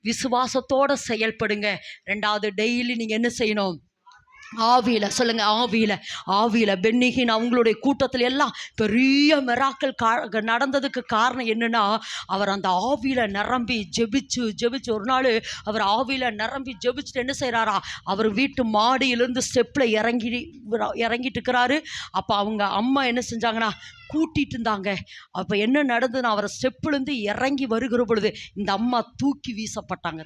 விசுவாசத்தோட செயல்படுங்க. 2வது, டெய்லி நீங்க என்ன செய்யணும்? ஆவியில. சொல்லுங்க, ஆவியில. பென்னிகின் அவங்களுடைய கூட்டத்தில் எல்லாம் பெரிய மிராக்கள் நடந்ததுக்கு காரணம் என்னன்னா, அவர் அந்த ஆவியில நிரம்பி ஜெபிச்சு ஒரு நாள் அவர் ஆவியில நிரம்பி ஜெபிச்சுட்டு என்ன செய்யறாரா? அவர் வீட்டு மாடியிலிருந்து ஸ்டெப்ல இறங்கிட்டு இருக்கிறாரு. அப்ப அவங்க அம்மா என்ன செஞ்சாங்கன்னா, கூட்டிட்டு இருந்தாங்க. அப்ப என்ன நடந்ததுன்னா, அவரை ஸ்டெப்லேருந்து இறங்கி வருகிற பொழுது இந்த அம்மா தூக்கி வீசப்பட்டாங்க.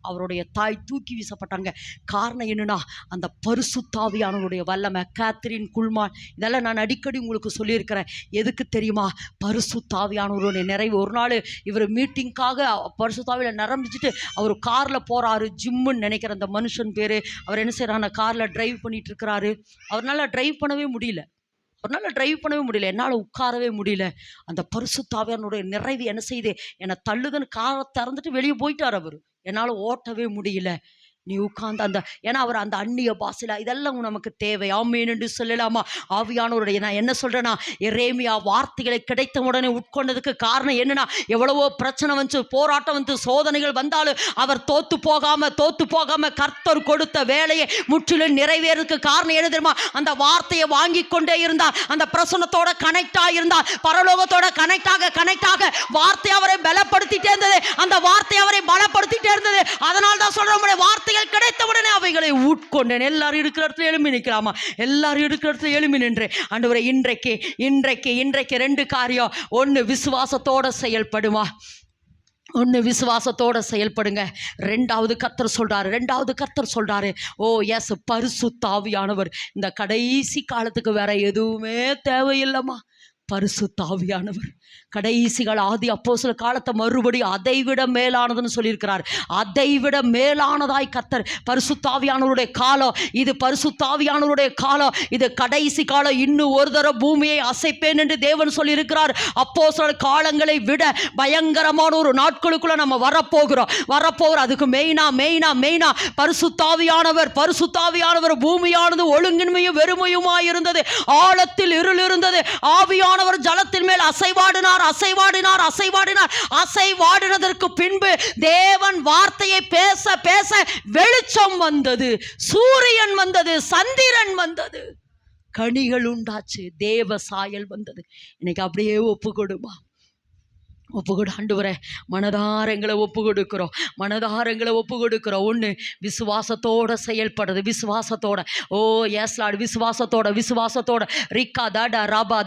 அவருடைய தாய் தூக்கி வீசப்பட்டாங்க. காரணம் என்னன்னா, அந்த பரிசுத்தாவியானவருடைய வல்லமை. கேத்ரின் குல்மான், இதெல்லாம் நான் அடிக்கடி உங்களுக்கு சொல்லியிருக்கிறேன். எதுக்கு தெரியுமா? பரிசுத்தாவியானவருடைய நிறைவு. ஒரு நாள் இவர் மீட்டிங்காக பரிசுத்தாவியில நிரம்பிச்சுட்டு அவர் கார்ல போறாரு. ஜிம்முன்னு நினைக்கிற அந்த மனுஷன் பேரு. அவர் என்ன செய்யறாங்க? கார்ல டிரைவ் பண்ணிட்டு இருக்கிறாரு. அவரால் டிரைவ் பண்ணவே முடியல. என்னால் உட்காரவே முடியல. அந்த பரிசுத்தாவியானுடைய நிறைவு என்ன செய்யுது? என்னை தள்ளுதுன்னு காரை திறந்துட்டு வெளியே போயிட்டார் அவர். என்னால் ஓட்டவே முடியல. நீ உட்கார்ந்து ஏன்னா அவர் அந்த அந்நிய பாஷையில, இதெல்லாம் நமக்கு தேவை. ஆமென் என்று சொல்லலாமா? ஆவியானவருடைய நான் என்ன சொல்றேன்னா, எரேமியா வார்த்தைகளை கிடைத்த உடனே உட்கொண்டதுக்கு காரணம் என்னன்னா, எவ்வளவோ பிரச்சனை வந்து, போராட்டம் வந்து, சோதனைகள் வந்தாலும் அவர் தோத்து போகாம கர்த்தர் கொடுத்த வேலையை முற்றிலும் நிறைவேறதுக்கு காரணம் என்ன தெரியுமா? அந்த வார்த்தையை வாங்கி கொண்டே இருந்தார். அந்த பிரசன்னத்தோட கனெக்ட் ஆகியிருந்தார். பரலோகத்தோட கனெக்ட் ஆக வார்த்தை அவரை பலப்படுத்திட்டே இருந்தது. அந்த வார்த்தை அவரை பலப்படுத்திட்டே கொண்டே இருந்தது. அதனால் தான் சொல்ற நம்முடைய வார்த்தைகள் கிடைத்தவுடனே அவைகளை உட்கொண்டேன். எல்லாரும் இருக்கிற இடத்துல எழுப்பி நிற்கலாமா? எல்லாரும் இருக்கிற இடத்துல எழுப்பி நின்று ஆண்டவரே இன்றைக்கு இன்றைக்கு இன்றைக்கு 2 காரியம். ஒன்று, விசுவாசத்தோட செயல்படுமா. ஒன்று, விசுவாசத்தோட செயல்படுங்க. ரெண்டாவது கர்த்தர் சொல்றாரு, ஓ எஸ், பரிசுத்த ஆவியானவர். இந்த கடைசி காலத்துக்கு வேற எதுவுமே தேவையில்லைம்மா. பரிசுத்த ஆவியானவர் கடைசிகள் ஆதி அப்போஸ்தல காலத்தை மறுபடியும் அதைவிட மேலானதுன்னு சொல்லியிருக்கிறார். அதைவிட மேலானதாய் கர்த்தர் பரிசுத்த ஆவியானவருடைய காலம் இது. பரிசுத்த ஆவியானவருடைய காலம் இது கடைசி காலம். இன்னும் ஒரு தடவை பூமியை அசைப்பேன் என்று தேவன் சொல்லியிருக்கிறார். அப்போஸ்தல காலங்களை விட பயங்கரமான ஒரு நாட்களுக்குள்ள நம்ம வரப்போகிறோம். அதுக்கு மெயினா பரிசுத்த ஆவியானவர் பூமியானது ஒழுங்கின்மையும் வெறுமையுமாய் இருந்தது. ஆழத்தில் இருள் இருந்தது. ஆவியானவர் ஜலத்தின் மேல் அசைவாடினார். அசைவாடினதற்கு பின்பு தேவன் வார்த்தையை பேச பேச வெளிச்சம் வந்தது, சூரியன் வந்தது, சந்திரன் வந்தது, கனிகள் உண்டாச்சு, தேவ சாயல் வந்தது. இன்னைக்கு அப்படியே ஒப்பு கொடுமா. ஆண்டவரே, மனதாரங்களை ஒப்பு கொடுக்கிறோம். ஒன்று, விசுவாசத்தோட செயல்படுறது. விசுவாசத்தோட, ஓ எஸ் லார்ட், விசுவாசத்தோட ரிக்கா தாடா ராபா